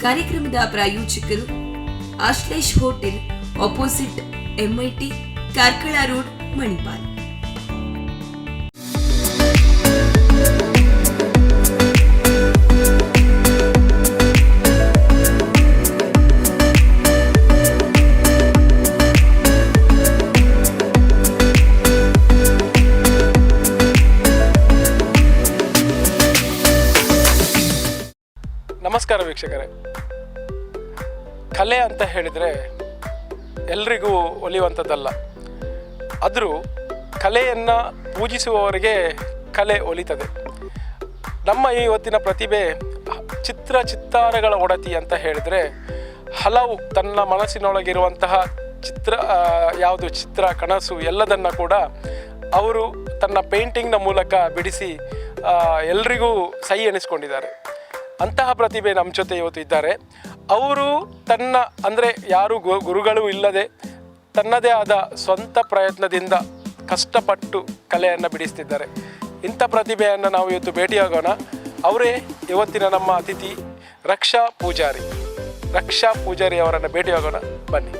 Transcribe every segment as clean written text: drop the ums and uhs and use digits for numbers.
ಕಾರ್ಯಕ್ರಮದ ಪ್ರಾಯೋಜಕರು Ashlesh hotel, opposite MIT, Karkala road, Manipal. ನಮಸ್ಕಾರ ವೀಕ್ಷಕರೇ. ಕಲೆ ಅಂತ ಹೇಳಿದರೆ ಎಲ್ರಿಗೂ ಒಲಿಯುವಂಥದ್ದಲ್ಲ. ಆದರೂ ಕಲೆಯನ್ನು ಪೂಜಿಸುವವರಿಗೆ ಕಲೆ ಒಲಿತದೆ. ನಮ್ಮ ಇವತ್ತಿನ ಪ್ರತಿಭೆ ಚಿತ್ತಾರಗಳ ಒಡತಿ ಅಂತ ಹೇಳಿದರೆ ಹಲವು ತನ್ನ ಮನಸ್ಸಿನೊಳಗಿರುವಂತಹ ಚಿತ್ರ ಕನಸು ಎಲ್ಲದನ್ನು ಕೂಡ ಅವರು ತನ್ನ ಪೇಂಟಿಂಗ್ನ ಮೂಲಕ ಬಿಡಿಸಿ ಎಲ್ರಿಗೂ ಸೈ ಎನಿಸ್ಕೊಂಡಿದ್ದಾರೆ. ಅಂತಹ ಪ್ರತಿಭೆ ನಮ್ಮ ಜೊತೆ ಇವತ್ತು ಇದ್ದಾರೆ. ಅವರು ಯಾರು ಗುರುಗಳು ಇಲ್ಲದೆ ತನ್ನದೇ ಆದ ಸ್ವಂತ ಪ್ರಯತ್ನದಿಂದ ಕಷ್ಟಪಟ್ಟು ಕಲೆಯನ್ನು ಬಿಡಿಸ್ತಿದ್ದಾರೆ. ಇಂಥ ಪ್ರತಿಭೆಯನ್ನು ನಾವು ಇವತ್ತು ಭೇಟಿಯಾಗೋಣ. ಅವರೇ ಇವತ್ತಿನ ನಮ್ಮ ಅತಿಥಿ ರಕ್ಷಾ ಪೂಜಾರಿ ಅವರನ್ನು ಭೇಟಿಯಾಗೋಣ, ಬನ್ನಿ.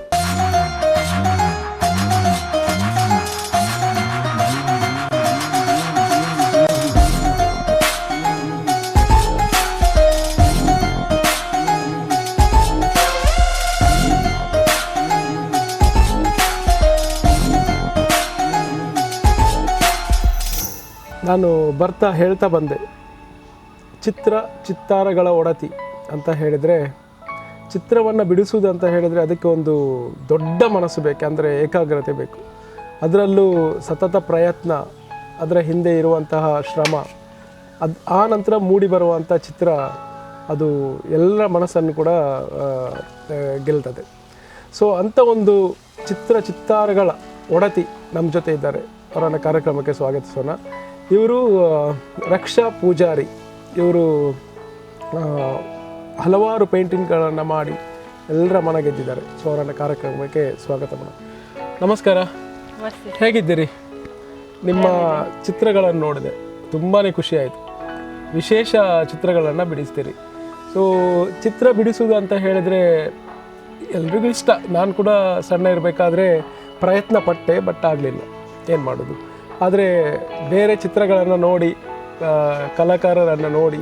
ನಾನು ಹೇಳ್ತಾ ಬಂದೆ, ಚಿತ್ತಾರಗಳ ಒಡತಿ ಅಂತ ಹೇಳಿದರೆ, ಚಿತ್ರವನ್ನು ಬಿಡಿಸುವುದು ಅಂತ ಹೇಳಿದರೆ ಅದಕ್ಕೆ ಒಂದು ದೊಡ್ಡ ಮನಸ್ಸು ಬೇಕು, ಅಂದರೆ ಏಕಾಗ್ರತೆ ಬೇಕು. ಅದರಲ್ಲೂ ಸತತ ಪ್ರಯತ್ನ, ಅದರ ಹಿಂದೆ ಇರುವಂತಹ ಶ್ರಮ, ಆ ನಂತರ ಮೂಡಿ ಬರುವಂಥ ಚಿತ್ರ, ಅದು ಎಲ್ಲರ ಮನಸ್ಸನ್ನು ಕೂಡ ಗೆಲ್ತದೆ. ಸೊ ಅಂಥ ಒಂದು ಚಿತ್ತಾರಗಳ ಒಡತಿ ನಮ್ಮ ಜೊತೆ ಇದ್ದಾರೆ. ಅವರನ್ನು ಕಾರ್ಯಕ್ರಮಕ್ಕೆ ಸ್ವಾಗತಿಸೋಣ. ಇವರು ರಕ್ಷಾ ಪೂಜಾರಿ. ಇವರು ಹಲವಾರು ಪೇಂಟಿಂಗ್ಗಳನ್ನು ಮಾಡಿ ಎಲ್ಲರ ಮನ ಗೆದ್ದಿದ್ದಾರೆ. ಸೊ ಅವರನ್ನು ಕಾರ್ಯಕ್ರಮಕ್ಕೆ ಸ್ವಾಗತ ಮಾಡೋಣ. ನಮಸ್ಕಾರ, ಹೇಗಿದ್ದೀರಿ? ನಿಮ್ಮ ಚಿತ್ರಗಳನ್ನು ನೋಡಿದೆ, ತುಂಬಾ ಖುಷಿ ಆಯಿತು. ವಿಶೇಷ ಚಿತ್ರಗಳನ್ನು ಬಿಡಿಸ್ತೀರಿ. ಸೊ ಚಿತ್ರ ಬಿಡಿಸೋದು ಅಂತ ಹೇಳಿದರೆ ಎಲ್ರಿಗೂ ಇಷ್ಟ. ನಾನು ಕೂಡ ಸಣ್ಣ ಇರಬೇಕಾದ್ರೆ ಪ್ರಯತ್ನ ಪಟ್ಟೆ, ಬಟ್ ಆಗಲಿಲ್ಲ, ಏನು ಮಾಡೋದು. ಆದರೆ ಬೇರೆ ಚಿತ್ರಗಳನ್ನು ನೋಡಿ, ಕಲಾಕಾರರನ್ನು ನೋಡಿ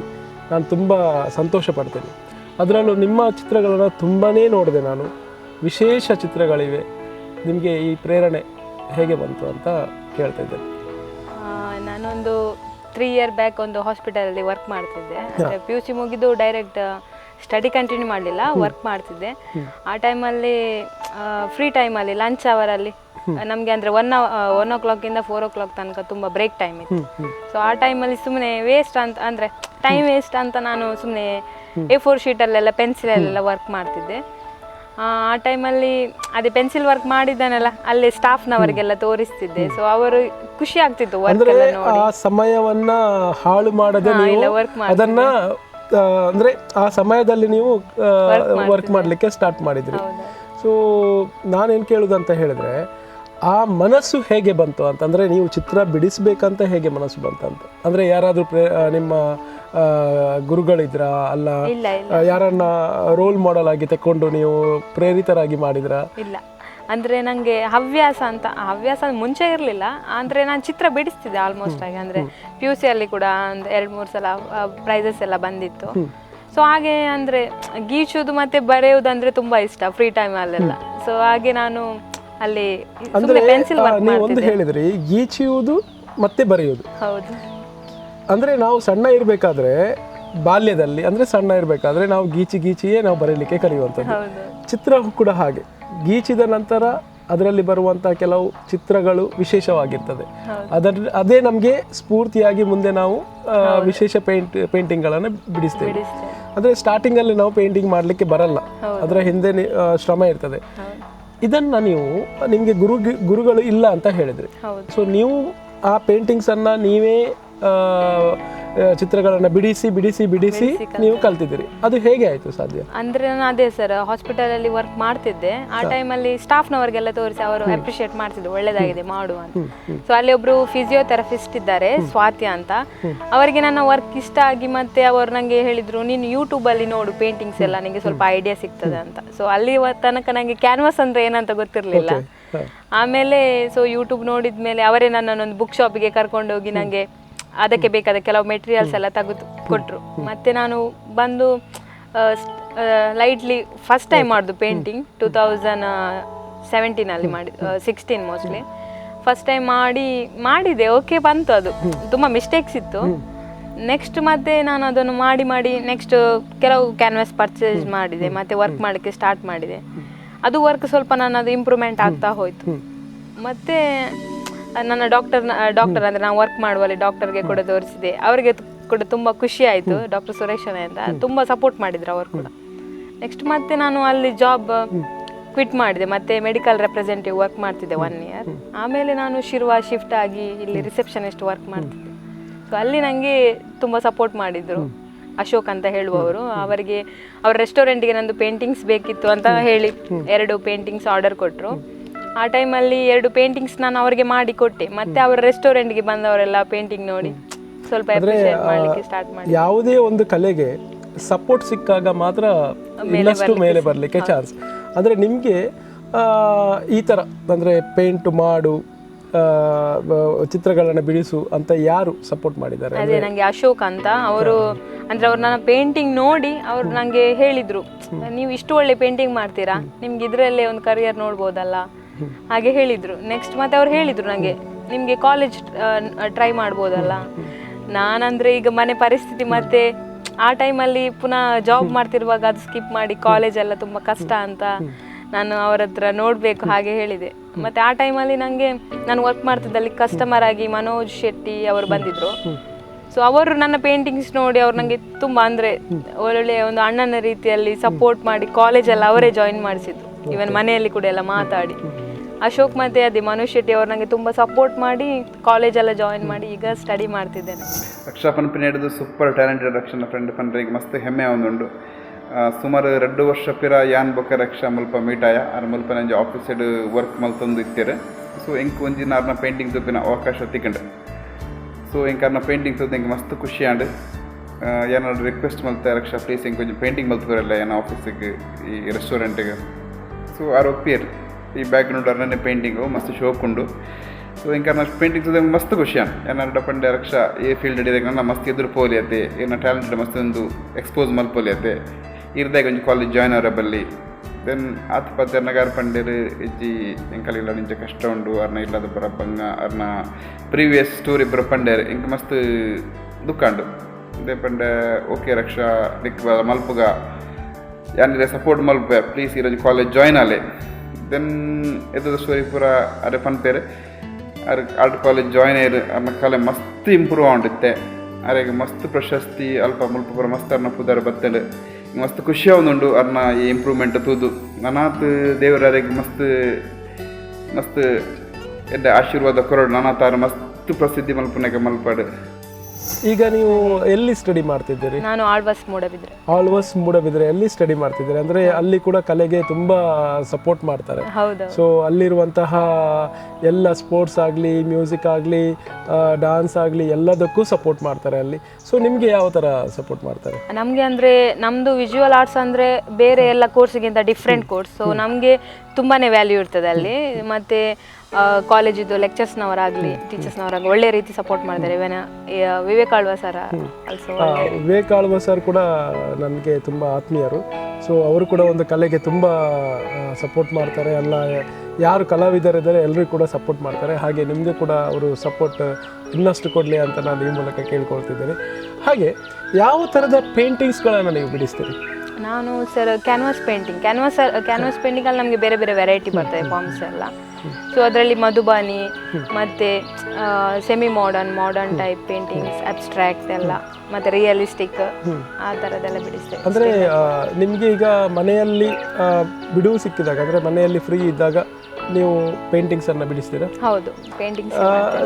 ನಾನು ತುಂಬ ಸಂತೋಷ ಪಡ್ತೇನೆ. ಅದರಲ್ಲೂ ನಿಮ್ಮ ಚಿತ್ರಗಳನ್ನು ತುಂಬಾ ನೋಡಿದೆ ನಾನು. ವಿಶೇಷ ಚಿತ್ರಗಳಿವೆ. ನಿಮಗೆ ಈ ಪ್ರೇರಣೆ ಹೇಗೆ ಬಂತು ಅಂತ ಕೇಳ್ತಾ ಇದ್ದೇನೆ. ನಾನೊಂದು 3 year ಬ್ಯಾಕ್ ಒಂದು ಹಾಸ್ಪಿಟಲಲ್ಲಿ ವರ್ಕ್ ಮಾಡ್ತಿದ್ದೆ. PUC ಮುಗಿದು ಡೈರೆಕ್ಟ್ ಸ್ಟಡಿ ಕಂಟಿನ್ಯೂ ಮಾಡಲಿಲ್ಲ, ವರ್ಕ್ ಮಾಡ್ತಿದ್ದೆ. ಆ ಟೈಮಲ್ಲಿ ಫ್ರೀ ಟೈಮಲ್ಲಿ ಲಂಚ್ ಅವರಲ್ಲಿ ನಮಗೆ ಅಂದರೆ 1 o'clock ಇಂದ 4 o'clock ತನಕ ತುಂಬ ಬ್ರೇಕ್ ಟೈಮ್ ಇತ್ತು. ಸೊ ಆ ಟೈಮಲ್ಲಿ ಸುಮ್ಮನೆ ವೇಸ್ಟ್ ಅಂತ, ಅಂದರೆ ಟೈಮ್ ವೇಸ್ಟ್ ಅಂತ ನಾನು ಸುಮ್ಮನೆ A4 ಶೀಟಲ್ಲೆಲ್ಲ ಪೆನ್ಸಿಲಲ್ಲೆಲ್ಲ ವರ್ಕ್ ಮಾಡ್ತಿದ್ದೆ. ಆ ಟೈಮಲ್ಲಿ ಅದೇ ಪೆನ್ಸಿಲ್ ವರ್ಕ್ ಮಾಡಿದ್ದಾನಲ್ಲ, ಅಲ್ಲಿ ಸ್ಟಾಫ್ನವರಿಗೆಲ್ಲ ತೋರಿಸ್ತಿದ್ದೆ. ಸೊ ಅವರು ಖುಷಿ ಆಗ್ತಿತ್ತು ವರ್ಕ್ ಎಲ್ಲ ನೋಡಿ. ಆ ಸಮಯವನ್ನ ಹಾಳು ಮಾಡದೆ ಅದನ್ನ, ಅಂದರೆ ಆ ಸಮಯದಲ್ಲಿ ನೀವು ವರ್ಕ್ ಮಾಡಲಿಕ್ಕೆ ಸ್ಟಾರ್ಟ್ ಮಾಡಿದ್ರಿ. ಸೊ ನಾನೇನು ಕೇಳೋದಂತ ಹೇಳಿದ್ರೆ, ಆ ಮನಸ್ಸು ಹೇಗೆ ಬಂತು ಅಂತಂದರೆ, ನೀವು ಚಿತ್ರ ಬಿಡಿಸ್ಬೇಕಂತ ಹೇಗೆ ಮನಸ್ಸು ಬಂತಂತ, ಅಂದರೆ ಯಾರಾದರೂ ನಿಮ್ಮ ಗುರುಗಳಿದ್ರ, ಅಲ್ಲ ಯಾರನ್ನ ರೋಲ್ ಮಾಡೆಲ್ ಆಗಿ ತಕೊಂಡು ನೀವು ಪ್ರೇರಿತರಾಗಿ ಮಾಡಿದ್ರ? ಇಲ್ಲ, ಅಂದರೆ ನನಗೆ ಹವ್ಯಾಸ ಮುಂಚೆ ಇರಲಿಲ್ಲ. ಅಂದರೆ ನಾನು ಚಿತ್ರ ಬಿಡಿಸ್ತಿದ್ದೆ ಆಲ್ಮೋಸ್ಟ್ ಆಗಿ. ಅಂದರೆ PUC ಅಲ್ಲಿ ಕೂಡ ಒಂದು 2-3 ಸಲ ಪ್ರೈಸಸ್ ಎಲ್ಲ ಬಂದಿತ್ತು. ಸೊ ಹಾಗೆ ಅಂದರೆ ಗೀಚೋದು ಮತ್ತು ಬರೆಯೋದು ಅಂದರೆ ತುಂಬ ಇಷ್ಟ ಫ್ರೀ ಟೈಮಲ್ಲೆಲ್ಲ. ಸೊ ಹಾಗೆ ನಾನು ಅಲ್ಲಿ ಪೆನ್ಸಿಲ್ ವರ್ಕ್ ನೀವು ಒಂದು ಹೇಳಿದ್ರಿ, ಗೀಚುವುದು ಮತ್ತೆ ಬರೆಯುವುದು. ಹೌದು. ಅಂದರೆ ನಾವು ಸಣ್ಣ ಇರಬೇಕಾದ್ರೆ, ಬಾಲ್ಯದಲ್ಲಿ ಅಂದರೆ ಸಣ್ಣ ಇರಬೇಕಾದ್ರೆ ನಾವು ಗೀಚಿಯೇ ನಾವು ಬರೀಲಿಕ್ಕೆ ಕಲಿಯುವಂಥದ್ದು. ಚಿತ್ರ ಕೂಡ ಹಾಗೆ, ಗೀಚಿದ ನಂತರ ಅದರಲ್ಲಿ ಬರುವಂತಹ ಕೆಲವು ಚಿತ್ರಗಳು ವಿಶೇಷವಾಗಿರ್ತದೆ. ಅದೇ ನಮಗೆ ಸ್ಫೂರ್ತಿಯಾಗಿ ಮುಂದೆ ನಾವು ವಿಶೇಷ ಪೇಂಟಿಂಗ್ಗಳನ್ನು ಬಿಡಿಸ್ತೇವೆ. ಅಂದರೆ ಸ್ಟಾರ್ಟಿಂಗಲ್ಲಿ ನಾವು ಪೇಂಟಿಂಗ್ ಮಾಡಲಿಕ್ಕೆ ಬರಲ್ಲ, ಅದರ ಹಿಂದೆ ಶ್ರಮ ಇರ್ತದೆ. ಇದನ್ನು ನಿಮಗೆ ಗುರುಗಳು ಇಲ್ಲ ಅಂತ ಹೇಳಿದ್ರಿ. ಸೊ ನೀವು ಆ ಪೇಂಟಿಂಗ್ಸನ್ನು ನೀವೇ ಚಿತ್ರಗಳನ್ನ ಬಿಡಿಸಿ ಬಿಡಿಸಿ ಬಿಡಿಸಿ ನೀವು ಕಲ್ತಿದ್ದೀರಿ. ಅದು ಹೇಗೆ ಆಯ್ತು ಸಾಧ್ಯ? ಅಂದ್ರೆ ನಾನು ಅದೇ ಸರ್ ಹಾಸ್ಪಿಟಲಲ್ಲಿ ವರ್ಕ್ ಮಾಡ್ತಿದ್ದೆ. ಆ ಟೈಮಲ್ಲಿ ಸ್ಟಾಫ್ನವರಿಗೆಲ್ಲ ತೋರಿಸಿ ಅವರು ಅಪ್ರಿಷಿಯೇಟ್ ಮಾಡ್ತಿದ್ರು, ಒಳ್ಳೇದಾಗಿದೆ ಮಾಡು ಅಂತ. ಸೊ ಅಲ್ಲಿ ಒಬ್ರು ಫಿಸಿಯೋಥೆರಪಿಸ್ಟ್ ಇದ್ದಾರೆ, ಸ್ವಾತಿ ಅಂತ. ಅವರಿಗೆ ನನ್ನ ವರ್ಕ್ ಇಷ್ಟ ಆಗಿ ಮತ್ತೆ ಅವರು ನಂಗೆ ಹೇಳಿದ್ರು, ನೀನು ಯೂಟ್ಯೂಬ್ ಅಲ್ಲಿ ನೋಡು ಪೇಂಟಿಂಗ್ಸ್ ಎಲ್ಲ, ನಿಂಗೆ ಸ್ವಲ್ಪ ಐಡಿಯಾ ಸಿಗ್ತದೆ ಅಂತ. ಸೊ ಅಲ್ಲಿ ತನಕ ನಂಗೆ ಕ್ಯಾನ್ವಾಸ್ ಅಂದ್ರೆ ಏನಂತ ಗೊತ್ತಿರ್ಲಿಲ್ಲ. ಆಮೇಲೆ ಸೊ ಯೂಟ್ಯೂಬ್ ನೋಡಿದ್ಮೇಲೆ ಅವರೇ ನನ್ನೊಂದು ಬುಕ್ ಶಾಪಿಗೆ ಕರ್ಕೊಂಡೋಗಿ ನಂಗೆ ಅದಕ್ಕೆ ಬೇಕಾದ ಕೆಲವು ಮೆಟೀರಿಯಲ್ಸ್ ಎಲ್ಲ ತೆಗೆದು ಕೊಟ್ಟರು. ಮತ್ತೆ ನಾನು ಬಂದು ಲೈಟ್ಲಿ ಫಸ್ಟ್ ಟೈಮ್ ಮಾಡಿದ್ದು ಪೇಂಟಿಂಗ್ 2017 16 ಮೋಸ್ಟ್ಲಿ ಫಸ್ಟ್ ಟೈಮ್ ಮಾಡಿದೆ. ಓಕೆ ಬಂತು, ಅದು ತುಂಬ ಮಿಸ್ಟೇಕ್ಸ್ ಇತ್ತು. ನೆಕ್ಸ್ಟ್ ಮತ್ತೆ ನಾನು ಅದನ್ನು ಮಾಡಿ ನೆಕ್ಸ್ಟ್ ಕೆಲವು ಕ್ಯಾನ್ವಾಸ್ ಪರ್ಚೇಸ್ ಮಾಡಿದೆ, ಮತ್ತೆ ವರ್ಕ್ ಮಾಡಲಿಕ್ಕೆ ಸ್ಟಾರ್ಟ್ ಮಾಡಿದೆ. ಅದು ವರ್ಕ್ ಸ್ವಲ್ಪ ನನ್ನದು ಇಂಪ್ರೂವ್ಮೆಂಟ್ ಆಗ್ತಾ ಹೋಯ್ತು. ಮತ್ತೆ ನನ್ನ ಡಾಕ್ಟರ್ ಅಂದರೆ ನಾವು ವರ್ಕ್ ಮಾಡುವಲ್ಲಿ ಡಾಕ್ಟರ್ಗೆ ಕೂಡ ತೋರಿಸಿದೆ. ಅವರಿಗೆ ಕೂಡ ತುಂಬ ಖುಷಿ ಆಯಿತು. ಡಾಕ್ಟರ್ ಸುರೇಶ್ ಅಂತ ತುಂಬ ಸಪೋರ್ಟ್ ಮಾಡಿದ್ರು ಅವರು ಕೂಡ. ನೆಕ್ಸ್ಟ್ ಮತ್ತೆ ನಾನು ಅಲ್ಲಿ ಜಾಬ್ ಕ್ವಿಟ್ ಮಾಡಿದೆ, ಮತ್ತೆ ಮೆಡಿಕಲ್ ರೆಪ್ರೆಸೆಂಟೇಟಿವ್ ವರ್ಕ್ ಮಾಡ್ತಿದ್ದೆ 1 ಇಯರ್. ಆಮೇಲೆ ನಾನು ಶಿರ್ವಾ ಶಿಫ್ಟ್ ಆಗಿ ಇಲ್ಲಿ ರಿಸೆಪ್ಷನಿಸ್ಟ್ ವರ್ಕ್ ಮಾಡ್ತಿದ್ದೆ. ಸೊ ಅಲ್ಲಿ ನನಗೆ ತುಂಬ ಸಪೋರ್ಟ್ ಮಾಡಿದರು ಅಶೋಕ್ ಅಂತ ಹೇಳುವವರು. ಅವರಿಗೆ ಅವ್ರ ರೆಸ್ಟೋರೆಂಟ್ಗೆ ನಂದು ಪೇಂಟಿಂಗ್ಸ್ ಬೇಕಿತ್ತು ಅಂತ ಹೇಳಿ 2 ಪೇಂಟಿಂಗ್ಸ್ ಆರ್ಡರ್ ಕೊಟ್ಟರು. ಆ ಟೈಮಲ್ಲಿ 2 ಪೇಂಟಿಂಗ್ಸ್ ನಾನು ಅವರಿಗೆ ಮಾಡಿ ಕೊಟ್ಟೆ. ಮತ್ತೆ ಅವರ ರೆಸ್ಟೋರೆಂಟ್ಗೆ ಬಂದವರೆಲ್ಲ ಪೇಂಟಿಂಗ್ ನೋಡಿ ಸ್ವಲ್ಪ ಅಪ್ರಿಷಿಯೇಟ್ ಮಾಡಲಿಕ್ಕೆ ಸ್ಟಾರ್ಟ್ ಮಾಡಿ. ಯಾವುದೇ ಒಂದು ಕಲೆಗೆ ಸಪೋರ್ಟ್ ಸಿಕ್ಕಾಗ ಮಾತ್ರ ಇನ್ನಷ್ಟು ಮೇಲೆ ಬರಲಿಕ್ಕೆ ಚಾನ್ಸ್. ಅಂದರೆ ನಿಮಗೆ ಈ ಥರ ಅಂದರೆ ಪೇಂಟ್ ಮಾಡು, ಚಿತ್ರಗಳನ್ನ ಬಿಡಿಸು ಅಂತ ಯಾರು ಸಪೋರ್ಟ್ ಮಾಡಿದ್ದಾರೆ? ಅದೇ ನಂಗೆ ಅಶೋಕ್ ಅಂತ ಅವರು, ಅಂದ್ರೆ ಅವ್ರು ನನ್ನ ಪೇಂಟಿಂಗ್ ನೋಡಿ ಅವ್ರು ನಂಗೆ ಹೇಳಿದ್ರು, ನೀವು ಇಷ್ಟು ಒಳ್ಳೆ ಪೇಂಟಿಂಗ್ ಮಾಡ್ತೀರಾ, ನಿಮ್ಗೆ ಇದರಲ್ಲೇ ಒಂದು ಕರಿಯರ್ ನೋಡ್ಬೋದಲ್ಲ ಹಾಗೆ ಹೇಳಿದ್ರು. ನೆಕ್ಸ್ಟ್ ಮತ್ತೆ ಅವ್ರು ಹೇಳಿದ್ರು ನಂಗೆ, ನಿಮ್ಗೆ ಕಾಲೇಜ್ ಟ್ರೈ ಮಾಡ್ಬೋದಲ್ಲ. ನಾನಂದ್ರೆ ಈಗ ಮನೆ ಪರಿಸ್ಥಿತಿ ಮತ್ತೆ ಆ ಟೈಮಲ್ಲಿ ಪುನಃ ಜಾಬ್ ಮಾಡ್ತಿರುವಾಗ ಅದು ಸ್ಕಿಪ್ ಮಾಡಿ ಕಾಲೇಜ್ ಎಲ್ಲ ತುಂಬ ಕಷ್ಟ ಅಂತ ನಾನು ಅವ್ರ ಹತ್ರ ನೋಡಬೇಕು ಹಾಗೆ ಹೇಳಿದೆ. ಮತ್ತು ಆ ಟೈಮಲ್ಲಿ ನನಗೆ ನಾನು ವರ್ಕ್ ಮಾಡ್ತಿದ್ದಲ್ಲಿ ಕಸ್ಟಮರ್ ಆಗಿ ಮನೋಜ್ ಶೆಟ್ಟಿ ಅವರು ಬಂದಿದ್ದರು. ಸೊ ಅವರು ನನ್ನ ಪೇಂಟಿಂಗ್ಸ್ ನೋಡಿ ಅವ್ರು ನನಗೆ ತುಂಬ ಅಂದರೆ ಒಳ್ಳೆಯ ಒಂದು ಅಣ್ಣನ ರೀತಿಯಲ್ಲಿ ಸಪೋರ್ಟ್ ಮಾಡಿ ಕಾಲೇಜೆಲ್ಲ ಅವರೇ ಜಾಯಿನ್ ಮಾಡಿಸಿದ್ರು. ಈವನ್ ಮನೆಯಲ್ಲಿ ಕೂಡ ಎಲ್ಲ ಮಾತಾಡಿ ಅಶೋಕ್ ಮತ್ತು ಅದೇ ಮನೋಜ್ ಶೆಟ್ಟಿ ಅವರು ನನಗೆ ತುಂಬ ಸಪೋರ್ಟ್ ಮಾಡಿ ಕಾಲೇಜೆಲ್ಲ ಜಾಯಿನ್ ಮಾಡಿ ಈಗ ಸ್ಟಡಿ ಮಾಡ್ತಿದ್ದೇನೆ. ರಕ್ಷಾ ಪನ್ಪಿ ಹಿಡಿದು ಸೂಪರ್ ಟ್ಯಾಲೆಂಟೆಡ್ ರಕ್ಷಣ ಫ್ರೆಂಡ್ ಪನ್ರಿಗೆ ಮಸ್ತ್ ಹೆಮ್ಮೆ ಒಂದುಂಡು. ಸುಮಾರು 2 ವರ್ಷ ಪಿರ ಯಾನ್ ಬೊಕ್ಕ ರಕ್ಷಾ ಮುಲ್ಪ ಮೀಟಾಯ ಅರ್ ಮುಲ್ಪ ನಂಜಿ ಆಫೀಸ್ ಸೈಡ್ ವರ್ಕ್ ಮಲ್ತೊಂದು ಇತ್ತೀರಿ. ಸೊ ಎಂಕ್ ಒಂಜಿ ನಾರ್ನ ಪೇಂಟಿಂಗ್ ತೂಪಿನ ಅವಕಾಶ ತಿಕ್ಕಂಡು. ಸೊ ಎಂಕರ್ನ ಪೇಂಟಿಂಗ್ ತೂದು ಎಂಕ್ ಮಸ್ತ್ ಖುಷಿ ಆಂಡು. ಏನಾದ್ರು ರಿಕ್ವೆಸ್ಟ್ ಮಲ್ತೆ ರಕ್ಷಾ ಪ್ಲೀಸ್ ಎಂಕ್ ಒಂಜಿ ಪೇಂಟಿಂಗ್ ಮಲ್ತುಕೊರಲ್ಲ ಏನ ಆಫೀಸಿಗೆ ಈ ರೆಸ್ಟೋರೆಂಟಿಗೆ. ಸೊ ಆರು ಒಪ್ಪಿಯರು ಈ ಬ್ಯಾಕ್ಗ್ರೌಂಡ್ ಅರ್ನೇ ಪೇಂಟಿಂಗು ಮಸ್ತ್ ಶೋಕ್ ಉಂಡು. ಸೊ ಎಂಕರ್ನ ಪೇಂಟಿಂಗ್ ತೂದು ಮಸ್ತ್ ಖುಷಿ ಆಂಡು. ಏನಾರು ಡಪಂಡೆ ರಕ್ಷಾ ಈ ಫೀಲ್ಡ್ ಹಿಡಿದಾಗ ನನ್ನ ಮಸ್ತ್ ಎದುರು ಪೋಲಿಯತ್ತೆ, ಏನ ಟ್ಯಾಲೆಂಟ್ ಮಸ್ತ್ ಒಂದು ಎಕ್ಸ್ಪೋಸ್ ಮಲ್ಪೋಲಿಯತ್ತೆ. ಇರ್ದಾಗ ಒಂಜಿ ಕಾಲೇಜ್ ಜಾಯ್ನ್ ಅವರ ಬಲ್ಲಿ ದೆನ್ ಆತ ಪತ್ತೆ ನಗಾರ ಪಂಡೇರು ಇಜ್ಜಿ ಎಂಕಲಿಲ್ಲ ನಿಂಚ ಕಷ್ಟ ಉಂಡು ಅರ್ನ ಇಲ್ಲದ ಬರಪ್ಪಂಗ ಅರ್ನ ಪ್ರೀವಿಯಸ್ ಸ್ಟೋರಿ ಬರಪಂಡೇರು ಎಂಕ ಮಸ್ತ್ ದುಃಖಂಡು. ಇದೇ ಪಂಡೆ ಓಕೆ ರಕ್ಷಾ ನಿಕ್ ಮಲ್ಪುಗ ಯಾನಿದೆ ಸಪೋರ್ಟ್ ಮಲ್ಪೆ ಪ್ಲೀಸ್ ಇರೋಜಿ ಕಾಲೇಜ್ ಜಾಯ್ನ್ ಆಲೆ. ದೆನ್ ಎದ್ದು ಸ್ಟೋರಿ ಪೂರ ಅರೆ ಪನ್ಪೇರು ಆರ್ಟ್ ಕಾಲೇಜ್ ಜಾಯ್ನ್ ಆಯ್ರು ಅರ್ನ ಕಲೆ ಮಸ್ತ್ ಇಂಪ್ರೂವ್ ಆಂಡಿತ್ತೆ. ಅರೆಗೆ ಮಸ್ತ್ ಪ್ರಶಸ್ತಿ ಅಲ್ಪ ಮುಲ್ಪ ಪೂರ ಮಸ್ತ್ ಅರ್ನ ಪುದಾರ ಬತ್ತೇಳು ಮಸ್ತ್ ಖುಷಿ ಆವೊಂದುಂಡು ಅರ್ನ ಈ ಇಂಪ್ರೂವ್ಮೆಂಟ್ ತೂದು. ನನಾತ್ ದೇವರಿಗೆ ಮಸ್ತ್ ಮಸ್ತ್ ಎಡ್ಡೆ ಆಶೀರ್ವಾದ ಕೊರಡು. ನನಾತಾರ ಮಸ್ತ್ ಪ್ರಸಿದ್ಧಿ ಮಲ್ಪನೆಗೆ ಮಲ್ಪಾಡು. ಈಗ ನೀವು ಎಲ್ಲಿ ಸ್ಟಡಿ ಮಾಡ್ತಿದ್ದೀರಿ? ನಾನು ಆಳ್ವಾಸ್ ಮೂಡಬಿದ್ರೆ ಎಲ್ಲಿ ಸ್ಟಡಿ ಮಾಡ್ತಿದ್ದೀರಿ? ಅಂದರೆ ಅಲ್ಲಿ ಕೂಡ ಕಲೆಗೆ ತುಂಬ ಸಪೋರ್ಟ್ ಮಾಡ್ತಾರೆ. ಸೊ ಅಲ್ಲಿರುವಂತಹ ಎಲ್ಲ ಸ್ಪೋರ್ಟ್ಸ್ ಆಗಲಿ ಮ್ಯೂಸಿಕ್ ಆಗಲಿ ಡಾನ್ಸ್ ಆಗಲಿ ಎಲ್ಲದಕ್ಕೂ ಸಪೋರ್ಟ್ ಮಾಡ್ತಾರೆ ಅಲ್ಲಿ. ಸೊ ನಿಮಗೆ ಯಾವ ಥರ ಸಪೋರ್ಟ್ ಮಾಡ್ತಾರೆ? ನಮಗೆ ಅಂದರೆ ನಮ್ಮದು ವಿಜುವಲ್ ಆರ್ಟ್ಸ್ ಅಂದರೆ ಬೇರೆ ಎಲ್ಲ ಕೋರ್ಸಿಗಿಂತ ಡಿಫ್ರೆಂಟ್ ಕೋರ್ಸ್. ಸೊ ನಮಗೆ ತುಂಬಾ ವ್ಯಾಲ್ಯೂ ಇರ್ತದೆ ಅಲ್ಲಿ. ಮತ್ತು ಕಾಲೇಜಿದ್ದು ಲೆಕ್ಚರ್ಸ್ನವರಾಗಲಿ ಟೀಚರ್ಸ್ನವರಾಗಲಿ ಒಳ್ಳೆ ರೀತಿ ಸಪೋರ್ಟ್ ಮಾಡ್ತಾರೆ. ಇವನ ವಿವೇಕ್ ಆಳ್ವಾ ಸರ್ ವಿವೇಕ್ ಆಳ್ವಾ ಸರ್ ಕೂಡ ನನಗೆ ತುಂಬ ಆತ್ಮೀಯರು. ಸೊ ಅವರು ಕೂಡ ಒಂದು ಕಲೆಗೆ ತುಂಬ ಸಪೋರ್ಟ್ ಮಾಡ್ತಾರೆ. ಎಲ್ಲ ಯಾರು ಕಲಾವಿದರಿದ್ದಾರೆ ಎಲ್ಲರೂ ಕೂಡ ಸಪೋರ್ಟ್ ಮಾಡ್ತಾರೆ. ಹಾಗೆ ನಿಮಗೆ ಕೂಡ ಅವರು ಸಪೋರ್ಟ್ ಇನ್ನಷ್ಟು ಕೊಡಲಿ ಅಂತ ನಾನು ಈ ಮೂಲಕ ಕೇಳ್ಕೊಳ್ತಿದ್ದೇನೆ. ಹಾಗೆ ಯಾವ ಥರದ ಪೇಂಟಿಂಗ್ಸ್ಗಳನ್ನು ನೀವು ಬಿಡಿಸ್ತೀರಿ? ನಾನು ಸರ್ ಕ್ಯಾನ್ವಾಸ್ ಪೇಂಟಿಂಗಲ್ಲಿ ನಮಗೆ ಬೇರೆ ಬೇರೆ ವೆರೈಟಿ ಬರ್ತದೆ ಫಾರ್ಮ್ಸ್ ಎಲ್ಲ. ಸೊ ಅದರಲ್ಲಿ ಮಧುಬಾನಿ ಮತ್ತು semi modern type paintings, abstract ಎಲ್ಲ, ಮತ್ತು ರಿಯಲಿಸ್ಟಿಕ್ ಆ ಥರದ್ದೆಲ್ಲ ಬಿಡಿಸ್ತೇವೆ. ಅಂದರೆ ನಿಮಗೆ ಈಗ ಮನೆಯಲ್ಲಿ ಬಿಡುವು ಸಿಕ್ಕಿದಾಗ ಅಂದರೆ ಮನೆಯಲ್ಲಿ ಫ್ರೀ ಇದ್ದಾಗ ನೀವು ಪೇಂಟಿಂಗ್ಸನ್ನು ಬಿಡಿಸ್ತೀರಾ? ಹೌದು, ಪೇಂಟಿಂಗ್ಸ್.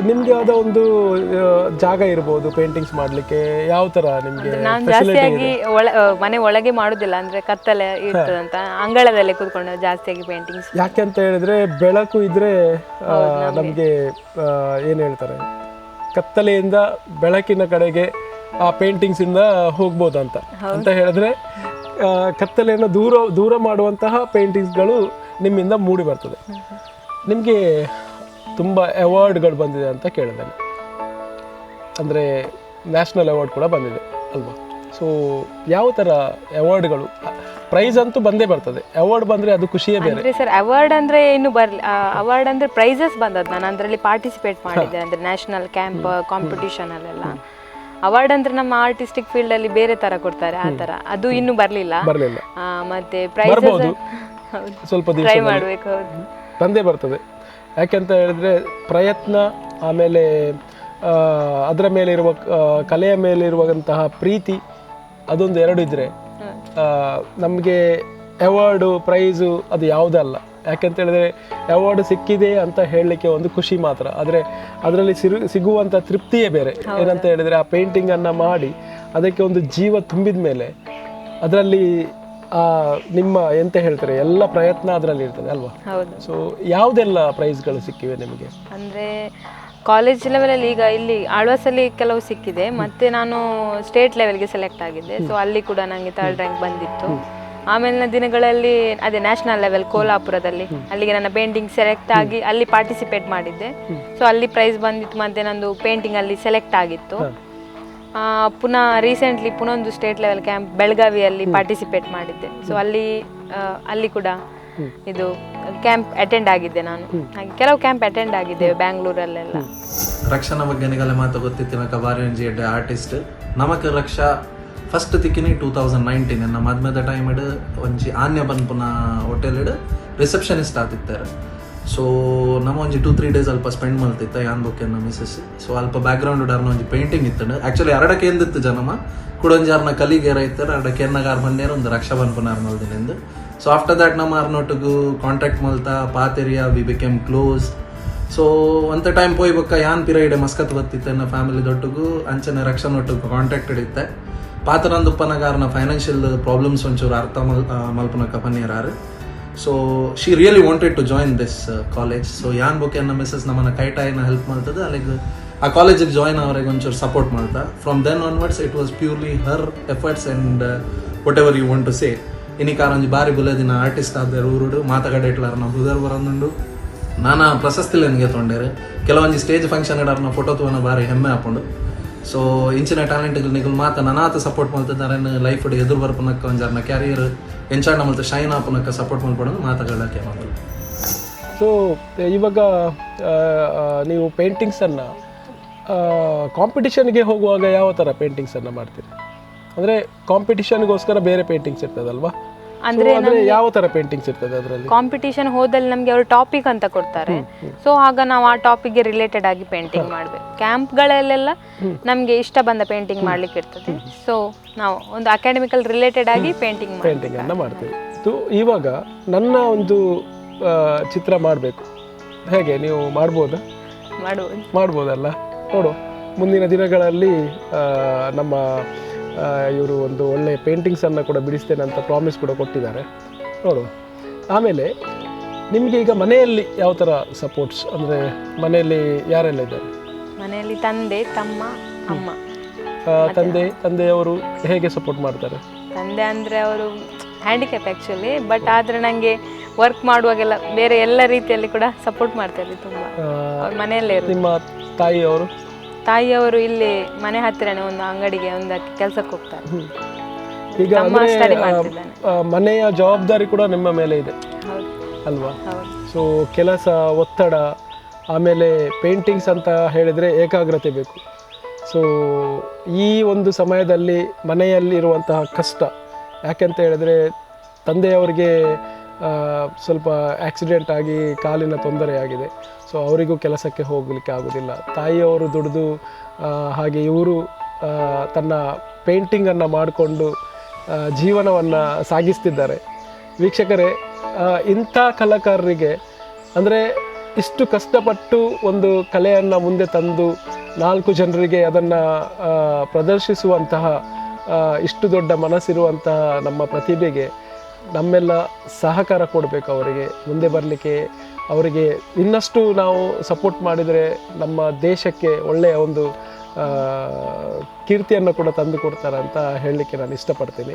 ನಿಮ್ಗೆ ಯಾವುದೋ ಒಂದು ಜಾಗ ಇರ್ಬೋದು ಪೇಂಟಿಂಗ್ಸ್ ಮಾಡಲಿಕ್ಕೆ, ಯಾವ ಥರ ನಿಮಗೆ ನಾನು ಜಾಸ್ತಿಯಾಗಿ ಮನೆ ಒಳಗೆ ಮಾಡೋದಿಲ್ಲ, ಅಂದರೆ ಕತ್ತಲೆ ಇರ್ತದಂತ ಅಂಗಳದಲ್ಲಿ ಕೂತ್ಕೊಂಡು ಜಾಸ್ತಿಯಾಗಿ ಪೇಂಟಿಂಗ್ಸ್. ಯಾಕೆ ಅಂತ ಹೇಳಿದ್ರೆ ಬೆಳಕು ಇದ್ರೆ ನಮಗೆ ಏನು ಹೇಳ್ತಾರೆ, ಕತ್ತಲೆಯಿಂದ ಬೆಳಕಿನ ಕಡೆಗೆ ಆ ಪೇಂಟಿಂಗ್ಸಿಂದ ಹೋಗ್ಬೋದು ಅಂತ ಹೇಳಿದ್ರೆ ಕತ್ತಲೆಯನ್ನು ದೂರ ಮಾಡುವಂತಹ ಪೇಂಟಿಂಗ್ಸ್ಗಳು ನಿಮ್ಮಿಂದ ಮೂಡಿ ಬರ್ತದೆ. ನಿಮಗೆ ತುಂಬ ಅವಾರ್ಡ್ಗಳು ಬಂದಿದೆ ಅಂತ ಕೇಳಿದ್ದೇನೆ, ಅಂದರೆ ನ್ಯಾಷನಲ್ ಅವಾರ್ಡ್ ಕೂಡ ಬಂದಿದೆ ಅಲ್ವಾ? ಸೊ ಯಾವ ಥರ ಅವಾರ್ಡ್ಗಳು? ಪ್ರೈಸ್ ಅಂತೂ ಬಂದೇ ಬರ್ತದೆ, ಅವಾರ್ಡ್ ಬಂದರೆ ಅದು ಖುಷಿಯೇ ಬೇರೆ. ಸರ್ ಅವಾರ್ಡ್ ಅಂದರೆ ಇನ್ನು ಬರಲಿ, ಅವಾರ್ಡ್ ಅಂದರೆ ಪ್ರೈಸಸ್ ಬಂದದ್ದು. ನಾನು ಅದರಲ್ಲಿ ಪಾರ್ಟಿಸಿಪೇಟ್ ಮಾಡಿದ್ದೆ, ಅಂದರೆ ನ್ಯಾಷನಲ್ ಕ್ಯಾಂಪ್ ಕಾಂಪಿಟಿಷನಲ್ಲೆಲ್ಲ. ಅವಾರ್ಡ್ ಅಂದ್ರೆ ನಮ್ಮ ಆರ್ಟಿಸ್ಟಿಕ್ ಫೀಲ್ಡ್ ಅಲ್ಲಿ ಬೇರೆ ತರ ಕೊಡ್ತಾರೆ, ಆ ತರ ಅದು ಇನ್ನೂ ಬರಲಿಲ್ಲ. ಮತ್ತೆ ಪ್ರೈಸ್ ಸ್ವಲ್ಪ ಟ್ರೈ ಮಾಡಬೇಕು, ಬಂದೇ ಬರ್ತದೆ. ಯಾಕೆಂತ ಹೇಳಿದ್ರೆ ಪ್ರಯತ್ನ, ಆಮೇಲೆ ಅದರ ಮೇಲಿರುವ ಕಲೆಯ ಮೇಲಿರುವಂತಹ ಪ್ರೀತಿ, ಅದೊಂದು ಎರಡು ಇದ್ರೆ ನಮಗೆ ಅವಾರ್ಡು ಪ್ರೈಸು ಅದು ಯಾವುದಲ್ಲ. ಯಾಕೆಂತ ಹೇಳಿದ್ರೆ ಅವಾರ್ಡ್ ಸಿಕ್ಕಿದೆ ಅಂತ ಹೇಳಲಿಕ್ಕೆ ಒಂದು ಖುಷಿ ಮಾತ್ರ, ಆದರೆ ಅದರಲ್ಲಿ ಸಿಗುವಂಥ ತೃಪ್ತಿಯೇ ಬೇರೆ. ಏನಂತ ಹೇಳಿದರೆ ಆ ಪೇಂಟಿಂಗನ್ನು ಮಾಡಿ ಅದಕ್ಕೆ ಒಂದು ಜೀವ ತುಂಬಿದ ಮೇಲೆ ಅದರಲ್ಲಿ ನಿಮ್ಮ ಎಂತ ಹೇಳ್ತಾರೆ ಎಲ್ಲ ಪ್ರಯತ್ನ ಅದರಲ್ಲಿ ಇರ್ತದೆ ಅಲ್ವಾ? ಸೊ ಯಾವುದೆಲ್ಲ ಪ್ರೈಸ್ಗಳು ಸಿಕ್ಕಿವೆ ನಿಮಗೆ? ಅಂದರೆ ಕಾಲೇಜ್ ಲೆವೆಲಲ್ಲಿ ಈಗ ಇಲ್ಲಿ ಆಳ್ವಾಸಲ್ಲಿ ಕೆಲವು ಸಿಕ್ಕಿದೆ, ಮತ್ತೆ ನಾನು ಸ್ಟೇಟ್ ಲೆವೆಲ್ಗೆ ಸೆಲೆಕ್ಟ್ ಆಗಿದ್ದೆ. ಸೊ ಅಲ್ಲಿ ಕೂಡ ನನಗೆ 3rd ರ್ಯಾಂಕ್ ಬಂದಿತ್ತು. ಆಮೇಲಿನ ದಿನಗಳಲ್ಲಿ ಅದೇ ನ್ಯಾಷನಲ್ ಲೆವೆಲ್ ಕೋಲಾಪುರದಲ್ಲಿ, ಅಲ್ಲಿಗೆ ನನ್ನ ಪೇಂಟಿಂಗ್ ಸೆಲೆಕ್ಟ್ ಆಗಿ ಅಲ್ಲಿ ಪಾರ್ಟಿಸಿಪೇಟ್ ಮಾಡಿದ್ದೆ. ಸೊ ಅಲ್ಲಿ ಪ್ರೈಸ್ ಬಂದಿತ್ತು, ಮತ್ತೆ ನಂದು ಪೇಂಟಿಂಗ್ ಅಲ್ಲಿ ಸೆಲೆಕ್ಟ್ ಆಗಿತ್ತು. ಪುನಃ ರೀಸೆಂಟ್ಲಿ ಪುನಃ ಒಂದು ಸ್ಟೇಟ್ ಲೆವೆಲ್ ಕ್ಯಾಂಪ್ ಬೆಳಗಾವಿಯಲ್ಲಿ ಪಾರ್ಟಿಸಿಪೇಟ್ ಮಾಡಿದ್ದೆ. ಸೊ ಅಲ್ಲಿ ಕೂಡ ಇದು ಕ್ಯಾಂಪ್ ಅಟೆಂಡ್ ಆಗಿದ್ದೆ ನಾನು. ಹಾಗೆ ಕೆಲವು ಕ್ಯಾಂಪ್ ಅಟೆಂಡ್ ಆಗಿದ್ದೇವೆ ಬ್ಯಾಂಗ್ಳೂರಲ್ಲೆಲ್ಲ. ರಕ್ಷಣ ಬಗ್ಗೆ ನಿಗಲೆ ಮಾತು ಗೊತ್ತಿತ್ತಿನಕ ಬಾರಿ ಆರ್ಟಿಸ್ಟ್ ನಮಕ್ ರಕ್ಷಾ ಫಸ್ಟ್ ತಿಕ್ಕಿನಿ 2019 ನನ್ನ ಮದ್ಮೆದ ಟೈಮ್ ಇಡ್ ಒಂಜಿ ಆನ್ಯ ಬನ್ಪುನ ಹೋಟೆಲ್ ಇಡ್ ರಿಸೆಪ್ಷನಿಸ್ಟ್ ಆತಿತ್ತಾರೆ. ಸೊ ನಮ್ಮ ಒಂಜಿ 2-3 ಡೇಸ್ ಅಲ್ಪ ಸ್ಪೆಂಡ್ ಮಾಡ್ತಿತ್ತ ಯಾನ್ ಬುಕ್ ಎನ್ನ ಮಿಸಸ್. ಸೊ ಅಲ್ಪ ಬ್ಯಾಕ್ಗ್ರೌಂಡ್ ಡರ್ನ ಒಂಜಿ ಪೇಂಟಿಂಗ್ ಇತ್ತು. ಆ್ಯಕ್ಚುಲಿ ಎರಡಕ್ಕೆ ಎಂದಿತ್ತು ಜನಮ ಕುಡೊಂಜಾರ್ನ ಕಲಿಗೇರ ಇತ್ತಾರೆ, ಎರಡಕ್ಕೆ ಎನ್ನಗಾರ್ ಬಂದೇರು ಒಂದು ರಕ್ಷಾ ಬನ್ಪುನಾರ್ ಮಲ್ದಿನಿಂದ. ಸೊ ಆಫ್ಟರ್ ದ್ಯಾಟ್ ನಮ್ಮ ಅರ್ನೊಟ್ಟಿಗೂ ಕಾಂಟ್ಯಾಕ್ಟ್ ಮಲ್ತಾ ಪಾತೆರಿಯಾ ವಿ ಬಿಕೇಮ್ ಕ್ಲೋಸ್. ಸೊ ಒಂತ ಟೈಮ್ ಪೋಯ್ ಬೊಕ್ಕ ಯಾನ್ ಪಿರೈಡೆ ಮಸ್ಕತ್ ಬತ್ತಿತ್ತೆ ನನ್ನ ಫ್ಯಾಮಿಲಿ ದೊಟ್ಟಿಗೂ ಅಂಚನೆ ರಕ್ಷಣೊಟ್ಟಿಗೂ ಕಾಂಟ್ಯಾಕ್ಟ್ ಇಡಿತ್ತೆ. ಪಾತರಂದುಪ್ಪನಗಾರನ ಫೈನಾನ್ಷಿಯಲ್ ಪ್ರಾಬ್ಲಮ್ಸ್ ಒಂಚೂರು ಅರ್ಥ ಮಲ್ಪನಕ ಪನ್ನೀರಾರು. So she really wanted to join this college. So ಯಾನ್ ಬುಕ್ ಎನ್ನ ಮಿಸಸ್ ನಮ್ಮನ್ನ ಕೈಟಾಯಿನ ಹೆಲ್ಪ್ ಮಾಡ್ತದೆ, ಅಲ್ಲಿಗೆ ಆ ಕಾಲೇಜಿಗೆ ಜಾಯಿನ್ ಅವರಿಗೆ ಒಂಚೂರು ಸಪೋರ್ಟ್ ಮಾಡ್ತಾ. From then onwards it was purely her efforts and whatever you want to say. ಇನ್ನಿಕಾರ ಒಂಜಿ ಬಾರಿ ಬುಲೆದಿನ ಆರ್ಟಿಸ್ಟ್ ಆದ ಊರುಡು ಮಾತಗಡೆ ಇಟ್ಲಾರ ನಾವು ಹೃದಯ ಬರೋದುಂಡು. ನಾನಾ ಪ್ರಶಸ್ತಿಲಿ ನನಗೆ ತೊಗೊಂಡೇರು. ಕೆಲವೊಂದು ಸ್ಟೇಜ್ ಫಂಕ್ಷನ್ ಇಡಾರನ್ನ ಫೋಟೋ ತೊಗೊಂಡು ಭಾರಿ ಹೆಮ್ಮೆ ಹಾಕೊಂಡು. ಸೊ ಇಂಚಿನ ಟ್ಯಾಲೆಂಟ್ಗಳು ನಿಗಲ್ ಮಾತ ನನಾತ ಸಪೋರ್ಟ್ ಮಾಡ್ತಿದ್ದಾರೆ. ಲೈಫ್ ಎದುರು ಬರ್ಪನಕ್ಕ ಒಂಜಾರನ ಕ್ಯಾರಿಯರ್ ಎಂಚಾಡ್ ಮಲ್ತ ಶೈನ್ ಆಪನಕ್ಕ ಸಪೋರ್ಟ್ ಮಾಡ್ಕೊಡೋದು ಮಾತುಗಳಕ್ಕೆ ಮಾಡೋದು. ಸೊ ಇವಾಗ ನೀವು ಪೇಂಟಿಂಗ್ಸನ್ನು ಕಾಂಪಿಟಿಷನ್ಗೆ ಹೋಗುವಾಗ ಯಾವ ಥರ ಪೇಂಟಿಂಗ್ಸನ್ನು ಮಾಡ್ತೀರಿ? ಅಂದರೆ ಕಾಂಪಿಟಿಷನ್ಗೋಸ್ಕರ ಬೇರೆ ಪೇಂಟಿಂಗ್ಸ್ ಇರ್ತದಲ್ವಾ? ಅಂದ್ರೆ ಯಾವ ತರ ಪೇಂಟಿಂಗ್ಸ್ ಇರ್ತದೆ ಅದರಲ್ಲಿ? ಕಾಂಪಿಟಿಷನ್ ಹೋದಲ್ಲಿ ನಮಗೆ ಅವರು ಟಾಪಿಕ್ ಅಂತ ಕೊಡ್ತಾರೆ. ಸೊ ಆಗ ನಾವು ಆ ಟಾಪಿಕ್ಗೆ ರಿಲೇಟೆಡ್ ಆಗಿ ಪೇಂಟಿಂಗ್ ಮಾಡಬೇಕು. ಕ್ಯಾಂಪ್ಗಳಲ್ಲೆಲ್ಲ ನಮಗೆ ಇಷ್ಟ ಬಂದ ಪೇಂಟಿಂಗ್ ಮಾಡ್ಲಿಕ್ಕೆ ಇರ್ತದೆ. ಸೊ ನಾವು ಒಂದು ಅಕಾಡೆಮಿಕಲ್ ರಿಲೇಟೆಡ್ ಆಗಿ ಪೇಂಟಿಂಗ್ ಅನ್ನ ಮಾಡ್ತೀವಿ. ಇವಾಗ ನನ್ನ ಒಂದು ಚಿತ್ರ ಮಾಡಬೇಕು, ಹೇಗೆ ನೀವು ಮಾಡ್ಬೋದಲ್ಲ? ನೋಡು, ಮುಂದಿನ ದಿನಗಳಲ್ಲಿ ನಮ್ಮ ಇವರು ಒಂದು ಒಳ್ಳೆಯ ಪೇಂಟಿಂಗ್ಸನ್ನು ಕೂಡ ಬಿಡಿಸ್ತೇನೆ ಅಂತ ಪ್ರಾಮಿಸ್ ಕೂಡ ಕೊಟ್ಟಿದ್ದಾರೆ, ನೋಡುವ. ಆಮೇಲೆ ನಿಮಗೆ ಈಗ ಮನೆಯಲ್ಲಿ ಯಾವ ಥರ ಸಪೋರ್ಟ್ಸ್, ಅಂದರೆ ಮನೆಯಲ್ಲಿ ಯಾರೆಲ್ಲ ಇದ್ದಾರೆ? ಮನೆಯಲ್ಲಿ ತಂದೆ, ತಮ್ಮ, ಅಮ್ಮ. ತಂದೆಯವರು ಹೇಗೆ ಸಪೋರ್ಟ್ ಮಾಡ್ತಾರೆ? ತಂದೆ ಅಂದರೆ ಅವರು ಹ್ಯಾಂಡಿಕ್ಯಾಪ್ ಆ್ಯಕ್ಚುಲಿ, ಬಟ್ ಆದರೆ ನನಗೆ ವರ್ಕ್ ಮಾಡುವಾಗೆಲ್ಲ ಬೇರೆ ಎಲ್ಲ ರೀತಿಯಲ್ಲಿ ಕೂಡ ಸಪೋರ್ಟ್ ಮಾಡ್ತಾರೆ ತುಂಬ. ಅವ್ರ ಮನೆಯಲ್ಲೇ. ನಿಮ್ಮ ತಾಯಿಯವರು ಇಲ್ಲಿ ಮನೆ ಹತ್ತಿರನೇ ಒಂದು ಅಂಗಡಿಗೆ ಒಂದಕ್ಕೆ ಕೆಲಸಕ್ಕೆ ಹೋಗ್ತಾರೆ. ಈಗ ಮನೆಯ ಜವಾಬ್ದಾರಿ ಕೂಡ ನಿಮ್ಮ ಮೇಲೆ ಇದೆ ಅಲ್ವಾ? ಸೊ ಕೆಲಸ, ಒತ್ತಡ, ಆಮೇಲೆ ಪೇಂಟಿಂಗ್ಸ್ ಅಂತ ಹೇಳಿದರೆ ಏಕಾಗ್ರತೆ ಬೇಕು. ಸೊ ಈ ಒಂದು ಸಮಯದಲ್ಲಿ ಮನೆಯಲ್ಲಿರುವಂತಹ ಕಷ್ಟ, ಯಾಕೆಂತ ಹೇಳಿದರೆ ತಂದೆಯವರಿಗೆ ಸ್ವಲ್ಪ ಆಕ್ಸಿಡೆಂಟ್ ಆಗಿ ಕಾಲಿನ ತೊಂದರೆಯಾಗಿದೆ. ಸೊ ಅವರಿಗೂ ಕೆಲಸಕ್ಕೆ ಹೋಗಲಿಕ್ಕೆ ಆಗೋದಿಲ್ಲ. ತಾಯಿಯವರು ದುಡಿದು ಹಾಗೆ ಇವರು ತನ್ನ ಪೇಂಟಿಂಗನ್ನು ಮಾಡಿಕೊಂಡು ಜೀವನವನ್ನು ಸಾಗಿಸ್ತಿದ್ದಾರೆ. ವೀಕ್ಷಕರೇ, ಇಂಥ ಕಲಾಕಾರರಿಗೆ ಅಂದರೆ ಇಷ್ಟು ಕಷ್ಟಪಟ್ಟು ಒಂದು ಕಲೆಯನ್ನು ಮುಂದೆ ತಂದು 4 ಜನರಿಗೆ ಅದನ್ನು ಪ್ರದರ್ಶಿಸುವಂತಹ ಇಷ್ಟು ದೊಡ್ಡ ಮನಸ್ಸಿರುವಂತಹ ನಮ್ಮ ಪ್ರತಿಭೆಗೆ ನಮ್ಮೆಲ್ಲ ಸಹಕಾರ ಕೊಡಬೇಕು. ಅವರಿಗೆ ಮುಂದೆ ಬರಲಿಕ್ಕೆ ಅವರಿಗೆ ಇನ್ನಷ್ಟು ನಾವು ಸಪೋರ್ಟ್ ಮಾಡಿದರೆ ನಮ್ಮ ದೇಶಕ್ಕೆ ಒಳ್ಳೆಯ ಒಂದು ಕೀರ್ತಿಯನ್ನು ಕೂಡ ತಂದು ಕೊಡ್ತಾರೆ ಅಂತ ಹೇಳಲಿಕ್ಕೆ ನಾನು ಇಷ್ಟಪಡ್ತೀನಿ.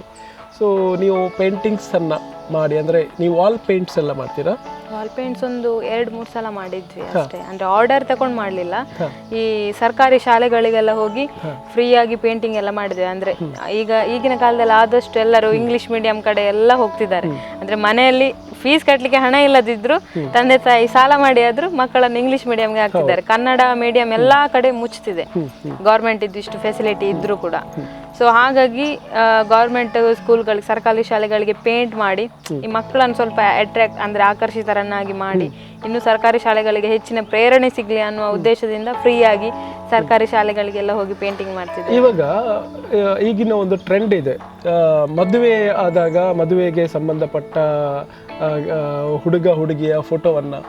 ಸೊ ನೀವು ಪೇಂಟಿಂಗ್ಸನ್ನು ಮಾಡಿ, ಅಂದರೆ ನೀವು ವಾಲ್ ಪೇಂಟ್ಸ್ ಎಲ್ಲ ಮಾಡ್ತೀರಾ? ವಾಲ್ ಪೇಂಟ್ಸ್ ಒಂದು 2-3 ಸಲ ಮಾಡಿದ್ವಿ ಅಷ್ಟೇ, ಅಂದ್ರೆ ಆರ್ಡರ್ ತಗೊಂಡು ಮಾಡಲಿಲ್ಲ. ಈ ಸರ್ಕಾರಿ ಶಾಲೆಗಳಿಗೆಲ್ಲ ಹೋಗಿ ಫ್ರೀಯಾಗಿ ಪೇಂಟಿಂಗ್ ಎಲ್ಲ ಮಾಡಿದ್ವಿ. ಅಂದ್ರೆ ಈಗಿನ ಕಾಲದಲ್ಲಿ ಆದಷ್ಟು ಎಲ್ಲರೂ ಇಂಗ್ಲಿಷ್ ಮೀಡಿಯಂ ಕಡೆ ಎಲ್ಲ ಹೋಗ್ತಿದ್ದಾರೆ. ಅಂದ್ರೆ ಮನೆಯಲ್ಲಿ ಫೀಸ್ ಕಟ್ಟಲಿಕ್ಕೆ ಹಣ ಇಲ್ಲದಿದ್ರು ತಂದೆ ತಾಯಿ ಸಾಲ ಮಾಡಿ ಆದ್ರೂ ಮಕ್ಕಳನ್ನು ಇಂಗ್ಲಿಷ್ ಮೀಡಿಯಂಗೆ ಹಾಕ್ತಿದ್ದಾರೆ. ಕನ್ನಡ ಮೀಡಿಯಂ ಎಲ್ಲಾ ಕಡೆ ಮುಚ್ತಿದೆ, ಗೌರ್ಮೆಂಟ್ ಇಷ್ಟು ಫೆಸಿಲಿಟಿ ಇದ್ರೂ ಕೂಡ. ಸೊ ಹಾಗಾಗಿ ಗೌರ್ಮೆಂಟ್ ಸ್ಕೂಲ್ಗಳಿಗೆ, ಸರ್ಕಾರಿ ಶಾಲೆಗಳಿಗೆ ಪೇಂಟ್ ಮಾಡಿ ಈ ಮಕ್ಕಳನ್ನು ಸ್ವಲ್ಪ ಅಟ್ರಾಕ್ಟ್ ಅಂದ್ರೆ ಆಕರ್ಷಿತರನ್ನಾಗಿ ಮಾಡಿ ಇನ್ನು ಸರ್ಕಾರಿ ಶಾಲೆಗಳಿಗೆ ಹೆಚ್ಚಿನ ಪ್ರೇರಣೆ ಸಿಗ್ಲಿ ಅನ್ನುವ ಉದ್ದೇಶದಿಂದ ಫ್ರೀಯಾಗಿ ಸರ್ಕಾರಿ ಶಾಲೆಗಳಿಗೆಲ್ಲ ಹೋಗಿ ಪೇಂಟಿಂಗ್ ಮಾಡ್ತಿದ್ದೆ. ಇವಾಗ ಈಗಿನ ಒಂದು ಟ್ರೆಂಡ್ ಇದೆ, ಮದುವೆ ಆದಾಗ ಮದುವೆಗೆ ಸಂಬಂಧಪಟ್ಟ ಹುಡುಗ ಹುಡುಗಿಯ ಫೋಟೋವನ್ನು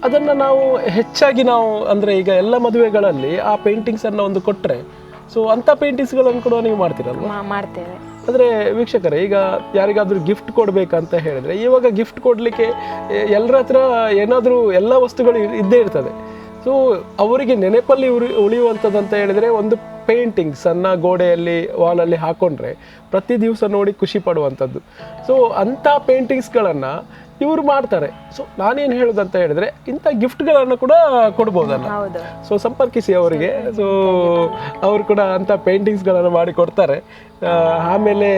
ಅದನ್ನು ನಾವು ಹೆಚ್ಚಾಗಿ ನಾವು ಅಂದರೆ ಈಗ ಎಲ್ಲ ಮದುವೆಗಳಲ್ಲಿ ಆ ಪೇಂಟಿಂಗ್ಸನ್ನು ಒಂದು ಕೊಟ್ಟರೆ, ಸೊ ಅಂಥ ಪೇಂಟಿಂಗ್ಸ್ಗಳನ್ನು ಕೂಡ ನೀವು ಮಾಡ್ತೀರಲ್ವ? ಮಾಡ್ತೇವೆ. ಅಂದರೆ ವೀಕ್ಷಕರೇ, ಈಗ ಯಾರಿಗಾದರೂ ಗಿಫ್ಟ್ ಕೊಡಬೇಕಂತ ಹೇಳಿದರೆ ಇವಾಗ ಗಿಫ್ಟ್ ಕೊಡಲಿಕ್ಕೆ ಎಲ್ಲರ ಹತ್ರ ಏನಾದರೂ ಎಲ್ಲ ವಸ್ತುಗಳು ಇದ್ದೇ ಇರ್ತದೆ. ಸೊ ಅವರಿಗೆ ನೆನಪಲ್ಲಿ ಉಳಿಯುವಂಥದ್ದು ಹೇಳಿದರೆ ಒಂದು ಪೇಂಟಿಂಗ್ಸನ್ನು ಗೋಡೆಯಲ್ಲಿ ವಾಲಲ್ಲಿ ಹಾಕ್ಕೊಂಡ್ರೆ ಪ್ರತಿ ದಿವಸ ನೋಡಿ ಖುಷಿ ಪಡುವಂಥದ್ದು. ಸೊ ಅಂಥ ಪೇಂಟಿಂಗ್ಸ್ಗಳನ್ನು ಇವರು ಮಾಡ್ತಾರೆ. ಸೊ ನಾನೇನು ಹೇಳೋದಂತ ಹೇಳಿದರೆ ಇಂಥ ಗಿಫ್ಟ್ಗಳನ್ನು ಕೂಡ ಕೊಡ್ಬೋದಲ್ಲ. ಸೊ ಸಂಪರ್ಕಿಸಿ ಅವರಿಗೆ, ಸೊ ಅವರು ಕೂಡ ಅಂಥ ಪೇಂಟಿಂಗ್ಸ್ಗಳನ್ನು ಮಾಡಿ ಕೊಡ್ತಾರೆ. ಆಮೇಲೆ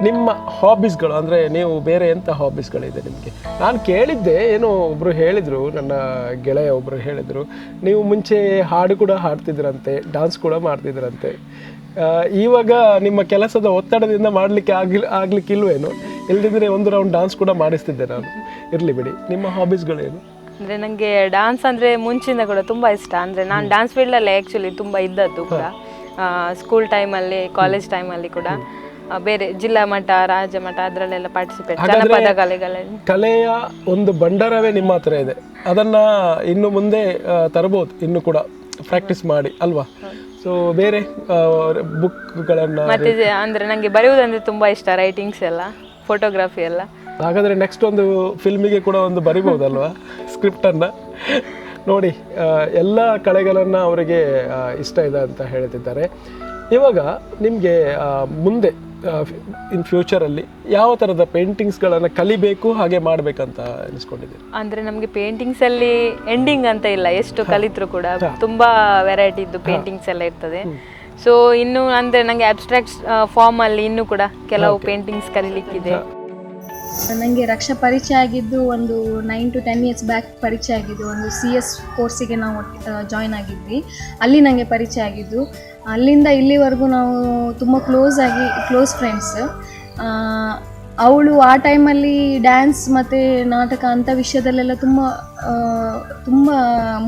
ನಿಮ್ಮ ಹಾಬೀಸ್ಗಳು ಅಂದರೆ ನೀವು ಬೇರೆ ಎಂಥ ಹಾಬೀಸ್ಗಳಿದೆ ನಿಮಗೆ? ನಾನು ಕೇಳಿದ್ದೆ, ಏನೋ ಒಬ್ಬರು ಹೇಳಿದರು, ನನ್ನ ಗೆಳೆಯ ಒಬ್ಬರು ಹೇಳಿದರು, ನೀವು ಮುಂಚೆ ಹಾಡು ಕೂಡ ಹಾಡ್ತಿದ್ರಂತೆ, ಡ್ಯಾನ್ಸ್ ಕೂಡ ಮಾಡ್ತಿದ್ರಂತೆ. ಇವಾಗ ನಿಮ್ಮ ಕೆಲಸದ ಒತ್ತಡದಿಂದ ಮಾಡಲಿಕ್ಕೆ ಆಗ್ಲಿಕ್ಕಿಲ್ವೇನು? ಇಲ್ಲದಿದ್ದರೆ ಒಂದು ರೌಂಡ್ ಡ್ಯಾನ್ಸ್ ಕೂಡ ಮಾಡಿಸ್ತಿದ್ದೆ ನಾನು. ಇರಲಿ ಬಿಡಿ, ನಿಮ್ಮ ಹಾಬೀಸ್ಗಳೇನು? ಅಂದರೆ ನನಗೆ ಡ್ಯಾನ್ಸ್ ಅಂದರೆ ಮುಂಚಿಂದ ಕೂಡ ತುಂಬ ಇಷ್ಟ. ಅಂದರೆ ನಾನು ಡ್ಯಾನ್ಸ್ ಫೀಲ್ಡಲ್ಲೇ ಆ್ಯಕ್ಚುಲಿ ತುಂಬ ಇದ್ದದ್ದು ಕೂಡ. ಸ್ಕೂಲ್ ಟೈಮಲ್ಲಿ, ಕಾಲೇಜ್ ಟೈಮಲ್ಲಿ ಕೂಡ ಬೇರೆ ಜಿಲ್ಲಾ ಮಟ್ಟ, ರಾಜ್ಯ ಮಟ್ಟ ಅದರಲ್ಲೆಲ್ಲ ಪಾರ್ಟಿಸಿಪೇಟ್, ಜನಪದ ಕಲೆಗಳಲ್ಲಿ. ಕಲೆಯ ಒಂದು ಭಂಡಾರವೇ ನಿಮ್ಮ ಹತ್ರ ಇದೆ, ಅದನ್ನು ಇನ್ನು ಮುಂದೆ ತರಬಹುದು, ಇನ್ನು ಕೂಡ ಪ್ರಾಕ್ಟೀಸ್ ಮಾಡಿ ಅಲ್ವಾ? ಸೊ ಬೇರೆ ಬುಕ್ಗಳನ್ನು ಮತ್ತೆ ಅಂದರೆ ನನಗೆ ಬರೆಯುವುದಂದರೆ ತುಂಬ ಇಷ್ಟ, ರೈಟಿಂಗ್ಸ್ ಎಲ್ಲ, ಫೋಟೋಗ್ರಫಿ ಎಲ್ಲ. ಹಾಗಾದರೆ ನೆಕ್ಸ್ಟ್ ಒಂದು ಫಿಲ್ಮಿಗೆ ಕೂಡ ಒಂದು ಬರಿಬೋದಲ್ವಾ ಸ್ಕ್ರಿಪ್ಟನ್ನು? ನೋಡಿ, ಎಲ್ಲ ಕಲೆಗಳನ್ನು ಅವರಿಗೆ ಇಷ್ಟ ಇದೆ ಅಂತ ಹೇಳ್ತಿದ್ದಾರೆ. ಇವಾಗ ನಿಮಗೆ ಮುಂದೆ ಇನ್ ಫ್ಯೂಚರಲ್ಲಿ ಯಾವ ಥರದ ಪೇಂಟಿಂಗ್ಸ್ಗಳನ್ನು ಕಲಿಬೇಕು, ಹಾಗೆ ಮಾಡಬೇಕಂತ ಅನಿಸ್ಕೊಂಡಿದ್ದೀರಿ? ಅಂದರೆ ನಮಗೆ ಪೇಂಟಿಂಗ್ಸಲ್ಲಿ ಎಂಡಿಂಗ್ ಅಂತ ಇಲ್ಲ, ಎಷ್ಟು ಕಲಿತರೂ ಕೂಡ ತುಂಬ ವೆರೈಟಿದ್ದು ಪೇಂಟಿಂಗ್ಸ್ ಎಲ್ಲ ಇರ್ತದೆ. ಸೊ ಇನ್ನು ಅಂದರೆ ನನಗೆ ಅಬ್ಸ್ಟ್ರಾಕ್ಟ್ ಫಾರ್ಮಲ್ಲಿ ಇನ್ನೂ ಕೂಡ ಕೆಲವು ಪೇಂಟಿಂಗ್ಸ್ ಕಲಿಲಿಕ್ಕಿದೆ. ನನಗೆ ರಕ್ಷಾ ಪರಿಚಯ ಆಗಿದ್ದು ಒಂದು 9 to 10 years ಬ್ಯಾಕ್ ಪರಿಚಯ ಆಗಿದ್ದು. ಒಂದು CS ಕೋರ್ಸಿಗೆ ನಾವು ಜಾಯ್ನ್ ಆಗಿದ್ವಿ, ಅಲ್ಲಿ ನನಗೆ ಪರಿಚಯ ಆಗಿದ್ದು. ಅಲ್ಲಿಂದ ಇಲ್ಲಿವರೆಗೂ ನಾವು ತುಂಬ ಕ್ಲೋಸ್ ಫ್ರೆಂಡ್ಸ್. ಅವಳು ಆ ಟೈಮಲ್ಲಿ ಡ್ಯಾನ್ಸ್ ಮತ್ತು ನಾಟಕ ಅಂಥ ವಿಷಯದಲ್ಲೆಲ್ಲ ತುಂಬ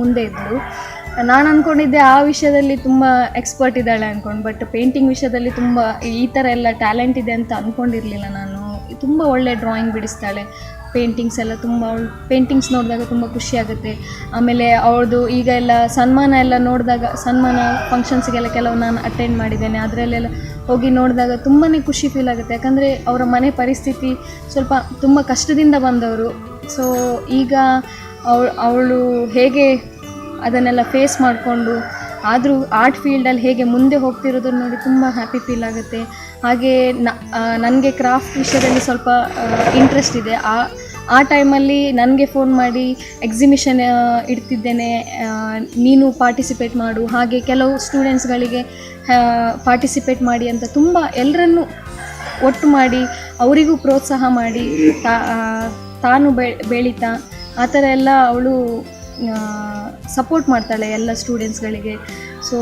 ಮುಂದೆ ಇದ್ದಳು. ನಾನು ಅಂದ್ಕೊಂಡಿದ್ದೆ ಆ ವಿಷಯದಲ್ಲಿ ತುಂಬ ಎಕ್ಸ್ಪರ್ಟ್ ಇದ್ದಾಳೆ ಅಂದ್ಕೊಂಡು, ಬಟ್ ಪೇಂಟಿಂಗ್ ವಿಷಯದಲ್ಲಿ ತುಂಬ ಈ ಥರ ಎಲ್ಲ ಟ್ಯಾಲೆಂಟ್ ಇದೆ ಅಂತ ಅಂದ್ಕೊಂಡಿರಲಿಲ್ಲ ನಾನು. ತುಂಬ ಒಳ್ಳೆ ಡ್ರಾಯಿಂಗ್ ಬಿಡಿಸ್ತಾಳೆ, ಪೇಂಟಿಂಗ್ಸ್ ಎಲ್ಲ ತುಂಬ, ಅವಳು ಪೇಂಟಿಂಗ್ಸ್ ನೋಡಿದಾಗ ತುಂಬ ಖುಷಿ ಆಗುತ್ತೆ. ಆಮೇಲೆ ಅವಳದು ಈಗ ಎಲ್ಲ ಸನ್ಮಾನ ಎಲ್ಲ ನೋಡಿದಾಗ, ಸನ್ಮಾನ ಫಂಕ್ಷನ್ಸ್ಗೆಲ್ಲ ಕೆಲವು ನಾನು ಅಟೆಂಡ್ ಮಾಡಿದ್ದೇನೆ, ಅದರಲ್ಲೆಲ್ಲ ಹೋಗಿ ನೋಡಿದಾಗ ತುಂಬಾ ಖುಷಿ ಫೀಲ್ ಆಗುತ್ತೆ. ಯಾಕಂದರೆ ಅವರ ಮನೆ ಪರಿಸ್ಥಿತಿ ಸ್ವಲ್ಪ ತುಂಬ ಕಷ್ಟದಿಂದ ಬಂದವರು. ಸೊ ಈಗ ಅವಳು ಹೇಗೆ ಅದನ್ನೆಲ್ಲ ಫೇಸ್ ಮಾಡಿಕೊಂಡು ಆದರೂ ಆರ್ಟ್ ಫೀಲ್ಡಲ್ಲಿ ಹೇಗೆ ಮುಂದೆ ಹೋಗ್ತಿರೋದನ್ನು ನೋಡಿ ತುಂಬ ಹ್ಯಾಪಿ ಫೀಲ್ ಆಗುತ್ತೆ. ಹಾಗೆ ನನಗೆ ಕ್ರಾಫ್ಟ್ ವಿಷಯದಲ್ಲಿ ಸ್ವಲ್ಪ ಇಂಟ್ರೆಸ್ಟ್ ಇದೆ. ಆ ಟೈಮಲ್ಲಿ ನನಗೆ ಫೋನ್ ಮಾಡಿ ಎಕ್ಸಿಬಿಷನ್ ಇಡ್ತಿದ್ದೇನೆ, ನೀನು ಪಾರ್ಟಿಸಿಪೇಟ್ ಮಾಡು, ಹಾಗೆ ಕೆಲವು ಸ್ಟೂಡೆಂಟ್ಸ್ಗಳಿಗೆ ಪಾರ್ಟಿಸಿಪೇಟ್ ಮಾಡಿ ಅಂತ ತುಂಬ ಎಲ್ಲರನ್ನು ಒಟ್ಟು ಮಾಡಿ ಅವರಿಗೂ ಪ್ರೋತ್ಸಾಹ ಮಾಡಿ ತಾನು ಬೆಳೀತಾ ಆ ಥರ ಎಲ್ಲ ಅವಳು ಸಪೋರ್ಟ್ ಮಾಡ್ತಾಳೆ ಎಲ್ಲ ಸ್ಟೂಡೆಂಟ್ಸ್ಗಳಿಗೆ. ಸೊ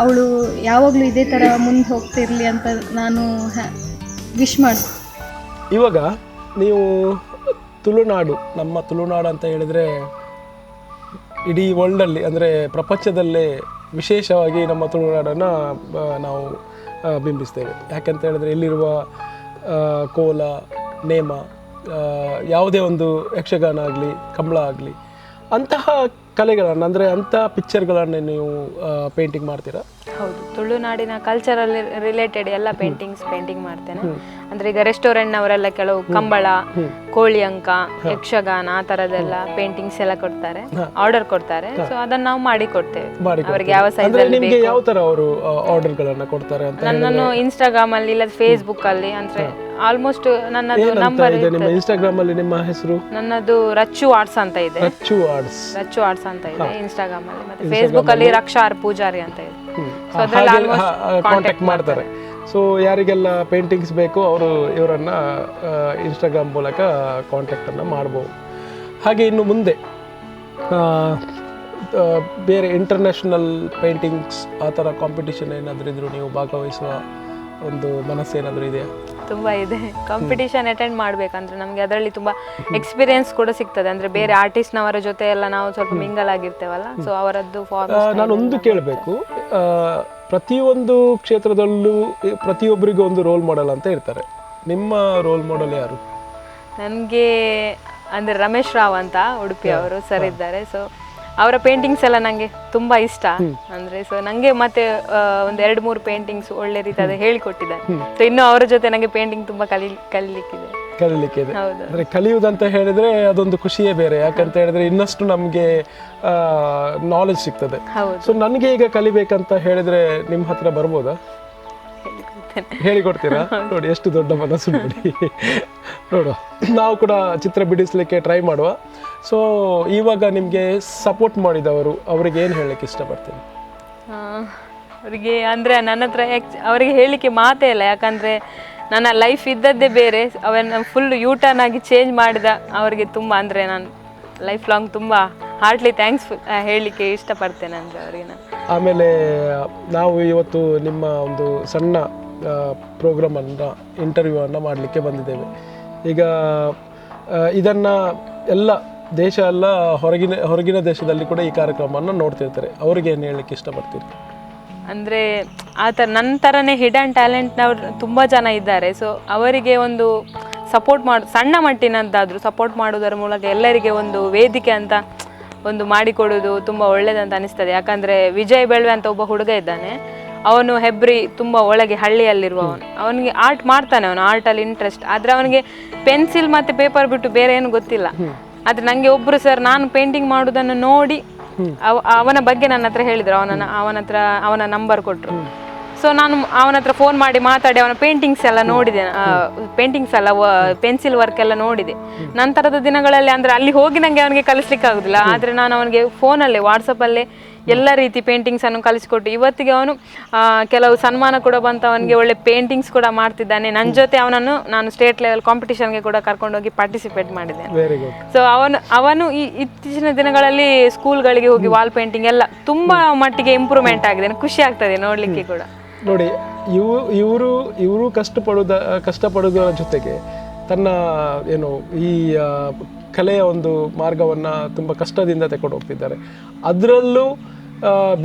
ಅವಳು ಯಾವಾಗಲೂ ಇದೇ ಥರ ಮುಂದೆ ಹೋಗ್ತಿರಲಿ ಅಂತ ನಾನು ವಿಶ್ ಮಾಡ್ತೀನಿ. ಇವಾಗ ನೀವು ತುಳುನಾಡು, ನಮ್ಮ ತುಳುನಾಡು ಅಂತ ಹೇಳಿದರೆ ಇಡೀ ವರ್ಲ್ಡಲ್ಲಿ ಅಂದರೆ ಪ್ರಪಂಚದಲ್ಲೇ ವಿಶೇಷವಾಗಿ ನಮ್ಮ ತುಳುನಾಡನ್ನು ನಾವು ಬಿಂಬಿಸ್ತೇವೆ. ಯಾಕಂತ ಹೇಳಿದ್ರೆ ಇಲ್ಲಿರುವ ಕೋಲ, ನೇಮ, ಯಾವುದೇ ಒಂದು ಯಕ್ಷಗಾನ ಆಗಲಿ ಕಂಬಳ ಆಗಲಿ ಅಂತಹ ಕಲೆಗಳನ್ನು ಅಂದರೆ ಅಂಥ ಪಿಕ್ಚರ್ಗಳನ್ನು ನೀವು ಪೇಂಟಿಂಗ್ ಮಾಡ್ತೀರಾ? ಹೌದು, ತುಳುನಾಡಿನ ಕಲ್ಚರಲ್ ರಿಲೇಟೆಡ್ ಎಲ್ಲ ಪೇಂಟಿಂಗ್ ಮಾಡ್ತೇನೆ. ಅಂದ್ರೆ ಈಗ ರೆಸ್ಟೋರೆಂಟ್ನವರೆಲ್ಲ ಕೆಲವು ಕಂಬಳ, ಕೋಳಿ ಅಂಕ, ಯಕ್ಷಗಾನ ಆ ತರದೆಲ್ಲ ಪೇಂಟಿಂಗ್ಸ್ ಎಲ್ಲ ಕೊಡ್ತಾರೆ, ಆರ್ಡರ್ ಕೊಡ್ತಾರೆ. ಸೊ ಅದನ್ನ ನಾವು ಮಾಡಿ ಕೊಡ್ತೇವೆ ಅವರಿಗೆ ಯಾವ ಸೈಜ್ ಅಲ್ಲಿ ಬೇಕು. ಯಾವ ತರ ಅವರು ಆರ್ಡರ್ಗಳನ್ನು ಕೊಡ್ತಾರೆ ಅಂತ? ನನ್ನನ್ನು ಇನ್ಸ್ಟಾಗ್ರಾಮ್ ಅಲ್ಲಿ ಇಲ್ಲ ಫೇಸ್ಬುಕ್ ಅಲ್ಲಿ, ಅಂದ್ರೆ ಆಲ್ಮೋಸ್ಟ್ ನನ್ನದು ನಂಬರ್ ಇದೆ. ನಿಮ್ಮ ಇನ್ಸ್ಟಾಗ್ರಾಮ್ ಅಲ್ಲಿ ನಿಮ್ಮ ಹೆಸರು? ನನ್ನದು ರಚ್ಚು ಆರ್ಟ್ಸ್ ಅಂತ ಇದೆ. ರಚ್ಚು ಆರ್ಟ್ಸ್ ಅಂತ ಇದೆ ಇನ್ಸ್ಟಾಗ್ರಾಮ್ ಅಲ್ಲಿ. ಮತ್ತೆ ಫೇಸ್ಬುಕ್ ಅಲ್ಲಿ ರಕ್ಷಾ ಆರ್ ಪೂಜಾರಿ ಅಂತ ಇದೆ. ಸೊ ಅದರಲ್ಲಿ ಆಲ್ಮೋಸ್ಟ್ ಕಾಂಟ್ಯಾಕ್ಟ್ ಮಾಡ್ತಾರೆ. ಸೊ ಯಾರಿಗೆಲ್ಲ ಪೇಂಟಿಂಗ್ಸ್ ಬೇಕು ಅವರು ಇವರನ್ನು ಇನ್ಸ್ಟಾಗ್ರಾಮ್ ಮೂಲಕ ಕಾಂಟ್ಯಾಕ್ಟನ್ನು ಮಾಡ್ಬೋದು. ಹಾಗೆ ಇನ್ನು ಮುಂದೆ ಬೇರೆ ಇಂಟರ್ನ್ಯಾಷನಲ್ ಪೇಂಟಿಂಗ್ಸ್ ಆ ಥರ ಕಾಂಪಿಟಿಷನ್ ಏನಾದರೂ ಇದ್ರೂ ನೀವು ಭಾಗವಹಿಸುವ ಒಂದು ಮನಸ್ಸೇನಾದರೂ ಇದೆಯಾ? ತುಂಬ ಇದೆ. ಕಾಂಪಿಟಿಷನ್ ಅಟೆಂಡ್ ಮಾಡಬೇಕಂದ್ರೆ ನಮಗೆ ಅದರಲ್ಲಿ ತುಂಬ ಎಕ್ಸ್ಪೀರಿಯನ್ಸ್ ಕೂಡ ಸಿಗ್ತದೆ. ಅಂದರೆ ಬೇರೆ ಆರ್ಟಿಸ್ಟ್ನವರ ಜೊತೆ ಎಲ್ಲ ನಾವು ಸ್ವಲ್ಪ ಮಿಂಗಲ್ ಆಗಿರ್ತೇವಲ್ಲ, ಸೊ ಅವರದ್ದು ನಾನೊಂದು ಕೇಳಬೇಕು, ಪ್ರತಿಯೊಂದು ಕ್ಷೇತ್ರದಲ್ಲೂ ಪ್ರತಿಯೊಬ್ಬರಿಗೂ ಒಂದು ರೋಲ್ ಮಾಡೆಲ್ ಅಂತ ಇರ್ತಾರೆ. ನಿಮ್ಮ ರೋಲ್ ಮಾಡೆಲ್ ಯಾರು? ನನಗೆ ಅಂದರೆ ರಮೇಶ್ ರಾವ್ ಅಂತ ಉಡುಪಿ ಅವರು ಸರ್ ಇದ್ದಾರೆ. ಸೊ ಅವರ ಪೇಂಟಿಂಗ್ಸ್ ಎಲ್ಲ ನನಗೆ ತುಂಬ ಇಷ್ಟ. ಅಂದರೆ ಸೊ ನನಗೆ ಮತ್ತೆ ಒಂದು 2-3 ಪೇಂಟಿಂಗ್ಸ್ ಒಳ್ಳೆ ರೀತಿಯಾದ ಹೇಳಿಕೊಟ್ಟಿದ್ದಾರೆ. ಸೊ ಇನ್ನು ಅವರ ಜೊತೆ ನನಗೆ ಪೇಂಟಿಂಗ್ ತುಂಬ ಕಲಿಲಿಕ್ಕಿದೆ. ಅಂದರೆ ಕಲಿಯುವುದಂತ ಹೇಳಿದ್ರೆ ಅದೊಂದು ಖುಷಿಯೇ ಬೇರೆ. ಯಾಕಂತ ಹೇಳಿದ್ರೆ ಇನ್ನಷ್ಟು ನಮಗೆ ನಾಲೆಜ್ ಸಿಗ್ತದೆ. ಸೊ ನನಗೆ ಈಗ ಕಲಿಬೇಕಂತ ಹೇಳಿದ್ರೆ ನಿಮ್ಮ ಹತ್ರ ಬರ್ಬೋದಾ? ಹೇಳಿಕೊಡ್ತೀರಾ? ನೋಡಿ ಎಷ್ಟು ದೊಡ್ಡ ಮನಸ್ಸು ನೋಡಿ. ನೋಡುವ, ನಾವು ಕೂಡ ಚಿತ್ರ ಬಿಡಿಸ್ಲಿಕ್ಕೆ ಟ್ರೈ ಮಾಡುವ. ಸೊ ಇವಾಗ ನಿಮಗೆ ಸಪೋರ್ಟ್ ಮಾಡಿದವರು ಅವರಿಗೆ ಏನು ಹೇಳಲಿಕ್ಕೆ ಇಷ್ಟಪಡ್ತೀನಿ? ಅವರಿಗೆ ಅಂದರೆ ನನ್ನ ಹತ್ರ ಅವರಿಗೆ ಹೇಳಲಿಕ್ಕೆ ಮಾತೇ ಇಲ್ಲ. ಯಾಕಂದರೆ ನನ್ನ ಲೈಫ್ ಇದ್ದದ್ದೇ ಬೇರೆ, ಅವನ್ನ ಫುಲ್ ಯೂಟರ್ನ್ ಆಗಿ ಚೇಂಜ್ ಮಾಡಿದ ಅವರಿಗೆ ತುಂಬ, ಅಂದರೆ ನಾನು ಲೈಫ್ ಲಾಂಗ್ ತುಂಬ ಹಾರ್ಟ್ಲಿ ಥ್ಯಾಂಕ್ಸ್ ಹೇಳಲಿಕ್ಕೆ ಇಷ್ಟಪಡ್ತೇನೆ ಅಂದರೆ ಅವರಿಗೆ ನಾನು. ಆಮೇಲೆ ನಾವು ಇವತ್ತು ನಿಮ್ಮ ಒಂದು ಸಣ್ಣ ಪ್ರೋಗ್ರಾಮನ್ನು ಇಂಟರ್ವ್ಯೂವನ್ನು ಮಾಡಲಿಕ್ಕೆ ಬಂದಿದ್ದೇವೆ. ಈಗ ಇದನ್ನು ಎಲ್ಲ ದೇಶ ಎಲ್ಲ ಹೊರಗಿನ ದೇಶದಲ್ಲಿ ಕೂಡ ಈ ಕಾರ್ಯಕ್ರಮವನ್ನು ನೋಡ್ತಿರ್ತಾರೆ. ಅವ್ರಿಗೆ ಏನು ಹೇಳಲಿಕ್ಕೆ ಇಷ್ಟಪಡ್ತೀರಿ? ಅಂದರೆ ಆ ಥರ ನನ್ನ ಥರನೇ ಹಿಡನ್ ಟ್ಯಾಲೆಂಟ್ನವ್ರು ತುಂಬ ಜನ ಇದ್ದಾರೆ. ಸೊ ಅವರಿಗೆ ಒಂದು ಸಪೋರ್ಟ್ ಸಣ್ಣ ಮಟ್ಟಿನದ್ದಾದರೂ ಸಪೋರ್ಟ್ ಮಾಡೋದರ ಮೂಲಕ ಎಲ್ಲರಿಗೆ ಒಂದು ವೇದಿಕೆ ಅಂತ ಒಂದು ಮಾಡಿಕೊಡೋದು ತುಂಬ ಒಳ್ಳೆಯದಂತ ಅನಿಸ್ತದೆ. ಯಾಕಂದರೆ ವಿಜಯ್ ಬೆಳ್ವೆ ಅಂತ ಒಬ್ಬ ಹುಡುಗ ಇದ್ದಾನೆ. ಅವನು ಹೆಬ್ರಿ ತುಂಬ ಒಳಗೆ ಹಳ್ಳಿಯಲ್ಲಿರುವವನು. ಅವನಿಗೆ ಆರ್ಟ್ ಮಾಡ್ತಾನೆ, ಅವನು ಆರ್ಟಲ್ಲಿ ಇಂಟ್ರೆಸ್ಟ್. ಆದರೆ ಅವನಿಗೆ ಪೆನ್ಸಿಲ್ ಮತ್ತು ಪೇಪರ್ ಬಿಟ್ಟು ಬೇರೆ ಏನು ಗೊತ್ತಿಲ್ಲ. ಆದರೆ ನನಗೆ ಒಬ್ಬರು ಸರ್ ನಾನು ಪೇಂಟಿಂಗ್ ಮಾಡೋದನ್ನು ನೋಡಿ ಅವನ ಬಗ್ಗೆ ನನ್ನ ಹತ್ರ ಹೇಳಿದರು. ಅವನ ನಂಬರ್ ಕೊಟ್ಟರು. ಸೊ ನಾನು ಅವನ ಹತ್ರ ಫೋನ್ ಮಾಡಿ ಮಾತಾಡಿ ಅವನ ಪೇಂಟಿಂಗ್ಸ್ ಎಲ್ಲ ನೋಡಿದೆ. ಪೇಂಟಿಂಗ್ಸ್ ಎಲ್ಲ ಪೆನ್ಸಿಲ್ ವರ್ಕ್ ಎಲ್ಲ ನೋಡಿದೆ. ನಂತರದ ದಿನಗಳಲ್ಲಿ ಅಂದರೆ ಅಲ್ಲಿ ಹೋಗಿ ನನಗೆ ಅವನಿಗೆ ಕಲಿಸ್ಲಿಕ್ಕೆ ಆಗೋದಿಲ್ಲ. ಆದರೆ ನಾನು ಅವನಿಗೆ ಫೋನಲ್ಲೇ ವಾಟ್ಸಪ್ಪಲ್ಲೇ ಎಲ್ಲ ರೀತಿ ಪೇಂಟಿಂಗ್ಸನ್ನು ಕಲಿಸಿಕೊಟ್ಟು ಇವತ್ತಿಗೆ ಅವನು ಕೆಲವು ಸನ್ಮಾನ ಕೂಡ ಬಂತು. ಅವನಿಗೆ ಒಳ್ಳೆ ಪೇಂಟಿಂಗ್ಸ್ ಕೂಡ ಮಾಡ್ತಿದ್ದಾನೆ. ನನ್ನ ಜೊತೆ ಅವನನ್ನು ನಾನು ಸ್ಟೇಟ್ ಲೆವೆಲ್ ಕಾಂಪಿಟಿಷನ್ಗೆ ಕೂಡ ಕರ್ಕೊಂಡೋಗಿ ಪಾರ್ಟಿಸಿಪೇಟ್ ಮಾಡಿದ್ದೇನೆ. ಸೊ ಅವನು ಈ ಇತ್ತೀಚಿನ ದಿನಗಳಲ್ಲಿ ಸ್ಕೂಲ್ಗಳಿಗೆ ಹೋಗಿ ವಾಲ್ ಪೇಂಟಿಂಗ್ ಎಲ್ಲ ತುಂಬ ಮಟ್ಟಿಗೆ ಇಂಪ್ರೂವ್ಮೆಂಟ್ ಆಗಿದೆ. ಖುಷಿ ಆಗ್ತದೆ ನೋಡಲಿಕ್ಕೆ ಕೂಡ. ನೋಡಿ, ಇವರು ಕಷ್ಟಪಡೋದರ ಜೊತೆಗೆ ತನ್ನ ಏನು ಈ ಕಲೆಯ ಒಂದು ಮಾರ್ಗವನ್ನು ತುಂಬ ಕಷ್ಟದಿಂದ ತಗೊಂಡು ಹೋಗ್ತಿದ್ದಾರೆ. ಅದರಲ್ಲೂ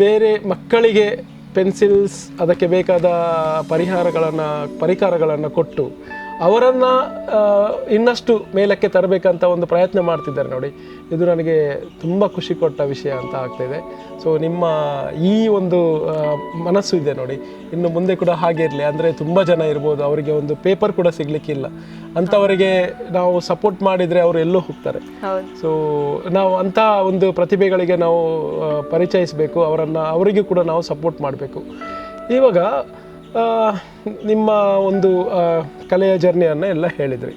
ಬೇರೆ ಮಕ್ಕಳಿಗೆ ಪೆನ್ಸಿಲ್ಸ್ ಅದಕ್ಕೆ ಬೇಕಾದ ಪರಿಕರಗಳನ್ನು ಕೊಟ್ಟು ಅವರನ್ನು ಇನ್ನಷ್ಟು ಮೇಲಕ್ಕೆ ತರಬೇಕಂತ ಒಂದು ಪ್ರಯತ್ನ ಮಾಡ್ತಿದ್ದಾರೆ. ನೋಡಿ, ಇದು ನನಗೆ ತುಂಬ ಖುಷಿ ಕೊಟ್ಟ ವಿಷಯ ಅಂತ ಆಗ್ತಾಯಿದೆ. ಸೊ ನಿಮ್ಮ ಈ ಒಂದು ಮನಸ್ಸು ಇದೆ ನೋಡಿ, ಇನ್ನು ಮುಂದೆ ಕೂಡ ಹಾಗೆ ಇರಲಿ. ಅಂದರೆ ತುಂಬ ಜನ ಇರ್ಬೋದು, ಅವರಿಗೆ ಒಂದು ಪೇಪರ್ ಕೂಡ ಸಿಗಲಿಕ್ಕಿಲ್ಲ, ಅಂಥವರಿಗೆ ನಾವು ಸಪೋರ್ಟ್ ಮಾಡಿದರೆ ಅವರು ಎಲ್ಲೋ ಹೋಗ್ತಾರೆ. ಸೊ ನಾವು ಅಂಥ ಒಂದು ಪ್ರತಿಭೆಗಳಿಗೆ ನಾವು ಪರಿಚಯಿಸಬೇಕು, ಅವರಿಗೂ ಕೂಡ ನಾವು ಸಪೋರ್ಟ್ ಮಾಡಬೇಕು. ಇವಾಗ ನಿಮ್ಮ ಒಂದು ಕಲೆಯ ಜರ್ನಿಯನ್ನು ಎಲ್ಲ ಹೇಳಿದ್ರಿ.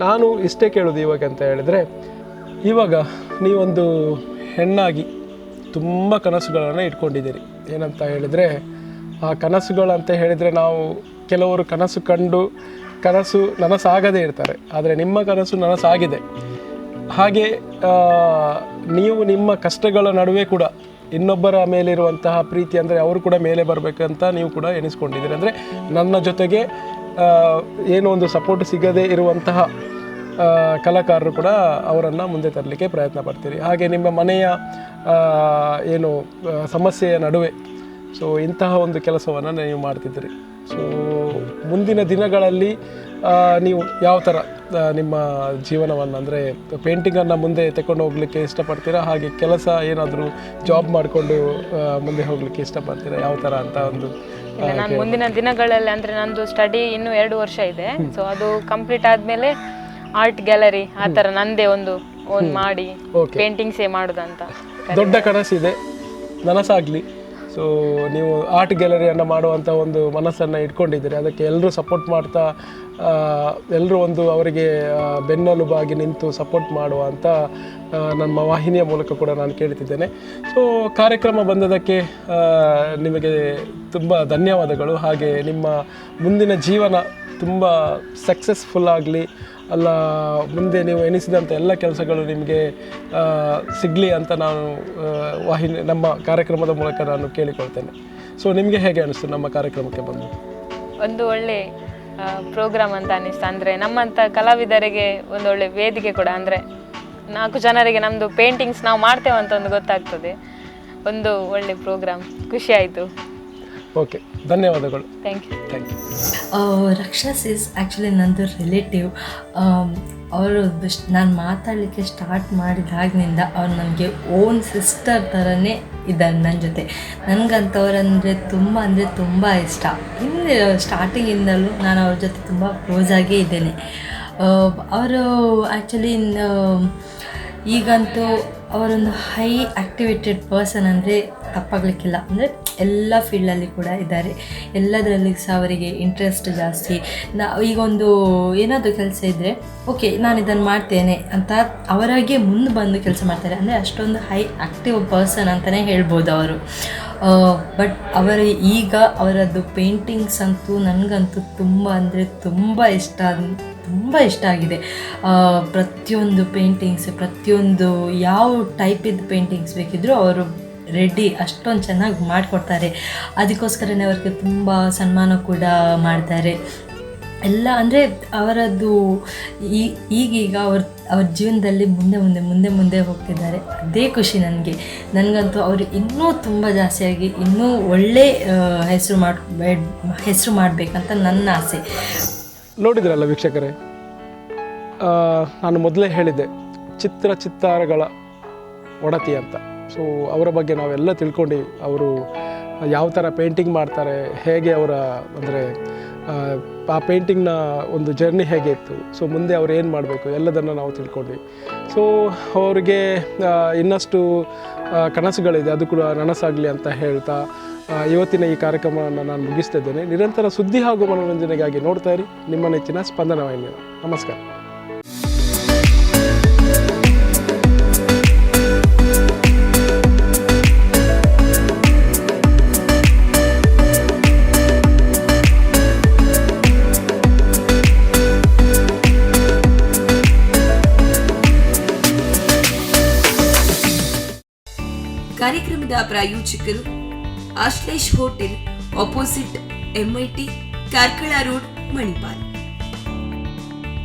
ನಾನು ಇಷ್ಟೇ ಕೇಳೋದು ಇವಾಗ ಅಂತ ಹೇಳಿದರೆ, ಇವಾಗ ನೀವೊಂದು ಹೆಣ್ಣಾಗಿ ತುಂಬ ಕನಸುಗಳನ್ನು ಇಟ್ಕೊಂಡಿದ್ದೀರಿ. ಏನಂತ ಹೇಳಿದರೆ, ಆ ಕನಸುಗಳಂತ ಹೇಳಿದರೆ ನಾವು ಕೆಲವರು ಕನಸು ನನಸಾಗದೇ ಇರ್ತಾರೆ. ಆದರೆ ನಿಮ್ಮ ಕನಸು ನನಸಾಗಿದೆ. ಹಾಗೆ ನೀವು ನಿಮ್ಮ ಕಷ್ಟಗಳ ನಡುವೆ ಕೂಡ ಇನ್ನೊಬ್ಬರ ಮೇಲಿರುವಂತಹ ಪ್ರೀತಿ, ಅಂದರೆ ಅವರು ಕೂಡ ಮೇಲೆ ಬರಬೇಕಂತ ನೀವು ಕೂಡ ಎಣಿಸ್ಕೊಂಡಿದ್ದೀರಿ. ಅಂದರೆ ನನ್ನ ಜೊತೆಗೆ ಏನೋ ಒಂದು ಸಪೋರ್ಟ್ ಸಿಗದೇ ಇರುವಂತಹ ಕಲಾಕಾರರು ಕೂಡ ಅವರನ್ನು ಮುಂದೆ ತರಲಿಕ್ಕೆ ಪ್ರಯತ್ನ ಪಡ್ತೀರಿ. ಹಾಗೆ ನಿಮ್ಮ ಮನೆಯ ಏನು ಸಮಸ್ಯೆಯ ನಡುವೆ ಸೊ ಇಂತಹ ಒಂದು ಕೆಲಸವನ್ನು ನೀವು ಮಾಡ್ತಿದ್ದೀರಿ. ಸೊ ಮುಂದಿನ ದಿನಗಳಲ್ಲಿ ನೀವು ಯಾವ ಥರ ನಿಮ್ಮ ಜೀವನವನ್ನು ಅಂದರೆ ಪೇಂಟಿಂಗನ್ನು ಮುಂದೆ ತಗೊಂಡು ಹೋಗಲಿಕ್ಕೆ ಇಷ್ಟಪಡ್ತೀರಾ, ಹಾಗೆ ಕೆಲಸ ಏನಾದರೂ ಜಾಬ್ ಮಾಡಿಕೊಂಡು ಮುಂದೆ ಹೋಗಲಿಕ್ಕೆ ಇಷ್ಟಪಡ್ತೀರಾ, ಯಾವ ಥರ ಅಂತ ಒಂದು ಇಲ್ಲ, ನಾನು ಮುಂದಿನ ದಿನಗಳಲ್ಲಿ ಅಂದರೆ ನಂದು ಸ್ಟಡಿ ಇನ್ನೂ 2 ವರ್ಷ ಇದೆ. ಸೊ ಅದು ಕಂಪ್ಲೀಟ್ ಆದಮೇಲೆ ಆರ್ಟ್ ಗ್ಯಾಲರಿ ಆ ಥರ ನಂದೇ ಒಂದು ಓನ್ ಮಾಡಿ ಪೇಂಟಿಂಗ್ಸೇ ಮಾಡೋದಂತ ದೊಡ್ಡ ಕನಸಿದೆ, ನನಸಾಗಲಿ. ಸೊ ನೀವು ಆರ್ಟ್ ಗ್ಯಾಲರಿಯನ್ನು ಮಾಡುವಂಥ ಒಂದು ಮನಸ್ಸನ್ನು ಇಟ್ಕೊಂಡಿದ್ದೀರಿ, ಅದಕ್ಕೆ ಎಲ್ಲರೂ ಸಪೋರ್ಟ್ ಮಾಡ್ತಾ ಎಲ್ಲರೂ ಒಂದು ಅವರಿಗೆ ಬೆನ್ನೆಲುಬಾಗಿ ನಿಂತು ಸಪೋರ್ಟ್ ಮಾಡುವಂಥ ನಮ್ಮ ವಾಹಿನಿಯ ಮೂಲಕ ಕೂಡ ನಾನು ಕೇಳ್ತಿದ್ದೇನೆ. ಸೊ ಕಾರ್ಯಕ್ರಮ ಬಂದದಕ್ಕೆ ನಿಮಗೆ ತುಂಬ ಧನ್ಯವಾದಗಳು. ಹಾಗೆ ನಿಮ್ಮ ಮುಂದಿನ ಜೀವನ ತುಂಬ ಸಕ್ಸಸ್ಫುಲ್ ಆಗಲಿ, ಅಲ್ಲ ಮುಂದೆ ನೀವು ಎನಿಸಿದಂಥ ಎಲ್ಲ ಕೆಲಸಗಳು ನಿಮಗೆ ಸಿಗಲಿ ಅಂತ ನಾನು ನಮ್ಮ ಕಾರ್ಯಕ್ರಮದ ಮೂಲಕ ನಾನು ಕೇಳಿಕೊಳ್ತೇನೆ. ಸೊ ನಿಮಗೆ ಹೇಗೆ ಅನಿಸ್ತು ನಮ್ಮ ಕಾರ್ಯಕ್ರಮಕ್ಕೆ ಬಂದು? ಒಂದು ಒಳ್ಳೆ ಪ್ರೋಗ್ರಾಮ್ ಅಂತ ಅನಿಸ್ತು. ಅಂದರೆ ನಮ್ಮಂಥ ಕಲಾವಿದರಿಗೆ ಒಂದು ಒಳ್ಳೆ ವೇದಿಕೆ ಕೂಡ, ಅಂದರೆ 4 ಜನರಿಗೆ ನಮ್ಮದು ಪೇಂಟಿಂಗ್ಸ್ ನಾವು ಮಾಡ್ತೇವೆ ಅಂತ ಒಂದು ಗೊತ್ತಾಗ್ತದೆ. ಒಂದು ಒಳ್ಳೆ ಪ್ರೋಗ್ರಾಮ್, ಖುಷಿ ಆಯಿತು. ಓಕೆ, ಧನ್ಯವಾದಗಳು. Thank you. Thank you. Raksha's is actually ನಂದು ರಿಲೇಟಿವ್. ಅವರು ನಾನು ಮಾತಾಡಲಿಕ್ಕೆ ಸ್ಟಾರ್ಟ್ ಮಾಡಿದಾಗಿನಿಂದ ಅವ್ರು ನನಗೆ ಓನ್ ಸಿಸ್ಟರ್ ಥರನೇ ಇದ್ದಾರೆ ನನ್ನ ಜೊತೆ. ನನಗಂತವ್ರಂದರೆ ತುಂಬ ಇಷ್ಟ. ಹಿಂದೆ ಸ್ಟಾರ್ಟಿಂಗಿಂದಲೂ ನಾನು ಅವ್ರ ಜೊತೆ ತುಂಬ ಕ್ಲೋಸಾಗೇ ಇದ್ದೇನೆ. ಅವರು ಆ್ಯಕ್ಚುಲಿ ಈಗಂತೂ ಅವರೊಂದು ಹೈ ಆ್ಯಕ್ಟಿವೇಟೆಡ್ ಪರ್ಸನ್ ಅಂದರೆ ತಪ್ಪಾಗಲಿಕ್ಕಿಲ್ಲ. ಅಂದರೆ ಎಲ್ಲ ಫೀಲ್ಡಲ್ಲಿ ಕೂಡ ಇದ್ದಾರೆ, ಎಲ್ಲದರಲ್ಲಿ ಸಹ ಅವರಿಗೆ ಇಂಟ್ರೆಸ್ಟ್ ಜಾಸ್ತಿ. ಈಗ ಒಂದು ಏನಾದರೂ ಕೆಲಸ ಇದ್ದರೆ ಓಕೆ ನಾನು ಇದನ್ನು ಮಾಡ್ತೇನೆ ಅಂತ ಅವರಾಗೆ ಮುಂದೆ ಬಂದು ಕೆಲಸ ಮಾಡ್ತಾರೆ. ಅಂದರೆ ಅಷ್ಟೊಂದು ಹೈ ಆ್ಯಕ್ಟಿವ್ ಪರ್ಸನ್ ಅಂತಲೇ ಹೇಳ್ಬೋದು ಅವರು. ಬಟ್ ಈಗ ಅವರದ್ದು ಪೇಂಟಿಂಗ್ಸ್ ಅಂತೂ ನನಗಂತೂ ತುಂಬ ಇಷ್ಟ ಆಗಿದೆ. ಪ್ರತಿಯೊಂದು ಪೇಂಟಿಂಗ್ಸ್, ಪ್ರತಿಯೊಂದು ಯಾವ ಟೈಪಿದ್ದು ಪೇಂಟಿಂಗ್ಸ್ ಬೇಕಿದ್ದರೂ ಅವರು ರೆಡಿ, ಅಷ್ಟೊಂದು ಚೆನ್ನಾಗಿ ಮಾಡಿಕೊಡ್ತಾರೆ. ಅದಕ್ಕೋಸ್ಕರನೇ ಅವ್ರಿಗೆ ತುಂಬ ಸನ್ಮಾನ ಕೂಡ ಮಾಡ್ತಾರೆ ಎಲ್ಲ. ಅಂದರೆ ಅವರದ್ದು ಈಗೀಗ ಅವ್ರ ಜೀವನದಲ್ಲಿ ಮುಂದೆ ಹೋಗ್ತಿದ್ದಾರೆ. ಅದೇ ಖುಷಿ ನನಗಂತೂ ಅವರು ಇನ್ನೂ ತುಂಬ ಜಾಸ್ತಿಯಾಗಿ ಇನ್ನೂ ಒಳ್ಳೆ ಹೆಸರು ಮಾಡಬೇಕಂತ ನನ್ನ ಆಸೆ. ನೋಡಿದ್ರಲ್ಲ ವೀಕ್ಷಕರೇ, ನಾನು ಮೊದಲೇ ಹೇಳಿದ್ದೆ ಚಿತ್ತಾರಗಳ ಒಡತಿ ಅಂತ. ಸೊ ಅವರ ಬಗ್ಗೆ ನಾವೆಲ್ಲ ತಿಳ್ಕೊಂಡು, ಅವರು ಯಾವ ಥರ ಪೇಂಟಿಂಗ್ ಮಾಡ್ತಾರೆ, ಹೇಗೆ ಅವರ ಅಂದರೆ ಆ ಪೇಂಟಿಂಗ್ನ ಒಂದು ಜರ್ನಿ ಹೇಗೆ ಇತ್ತು, ಸೊ ಮುಂದೆ ಅವ್ರು ಏನು ಮಾಡಬೇಕು ಎಲ್ಲದನ್ನು ನಾವು ತಿಳ್ಕೊಂಡ್ವಿ. ಸೊ ಅವ್ರಿಗೆ ಇನ್ನಷ್ಟು ಕನಸುಗಳಿದೆ, ಅದು ಕೂಡ ನನಸಾಗಲಿ ಅಂತ ಹೇಳ್ತಾ ಇವತ್ತಿನ ಈ ಕಾರ್ಯಕ್ರಮವನ್ನು ನಾನು ಮುಗಿಸ್ತಿದ್ದೇನೆ. ನಿರಂತರ ಸುದ್ದಿ ಹಾಗೂ ಮನೋರಂಜನೆಗಾಗಿ ನೋಡ್ತಾ ಇರಿ ನಿಮ್ಮ ನೆಚ್ಚಿನ ಸ್ಪಂದನ ವಾಹಿನಿ. ನಮಸ್ಕಾರ. ಕಾರ್ಯಕ್ರಮದ ಪ್ರಾಯೋಜಕರು Ashlesh hotel, opposite MIT, Karkala road, Manipal.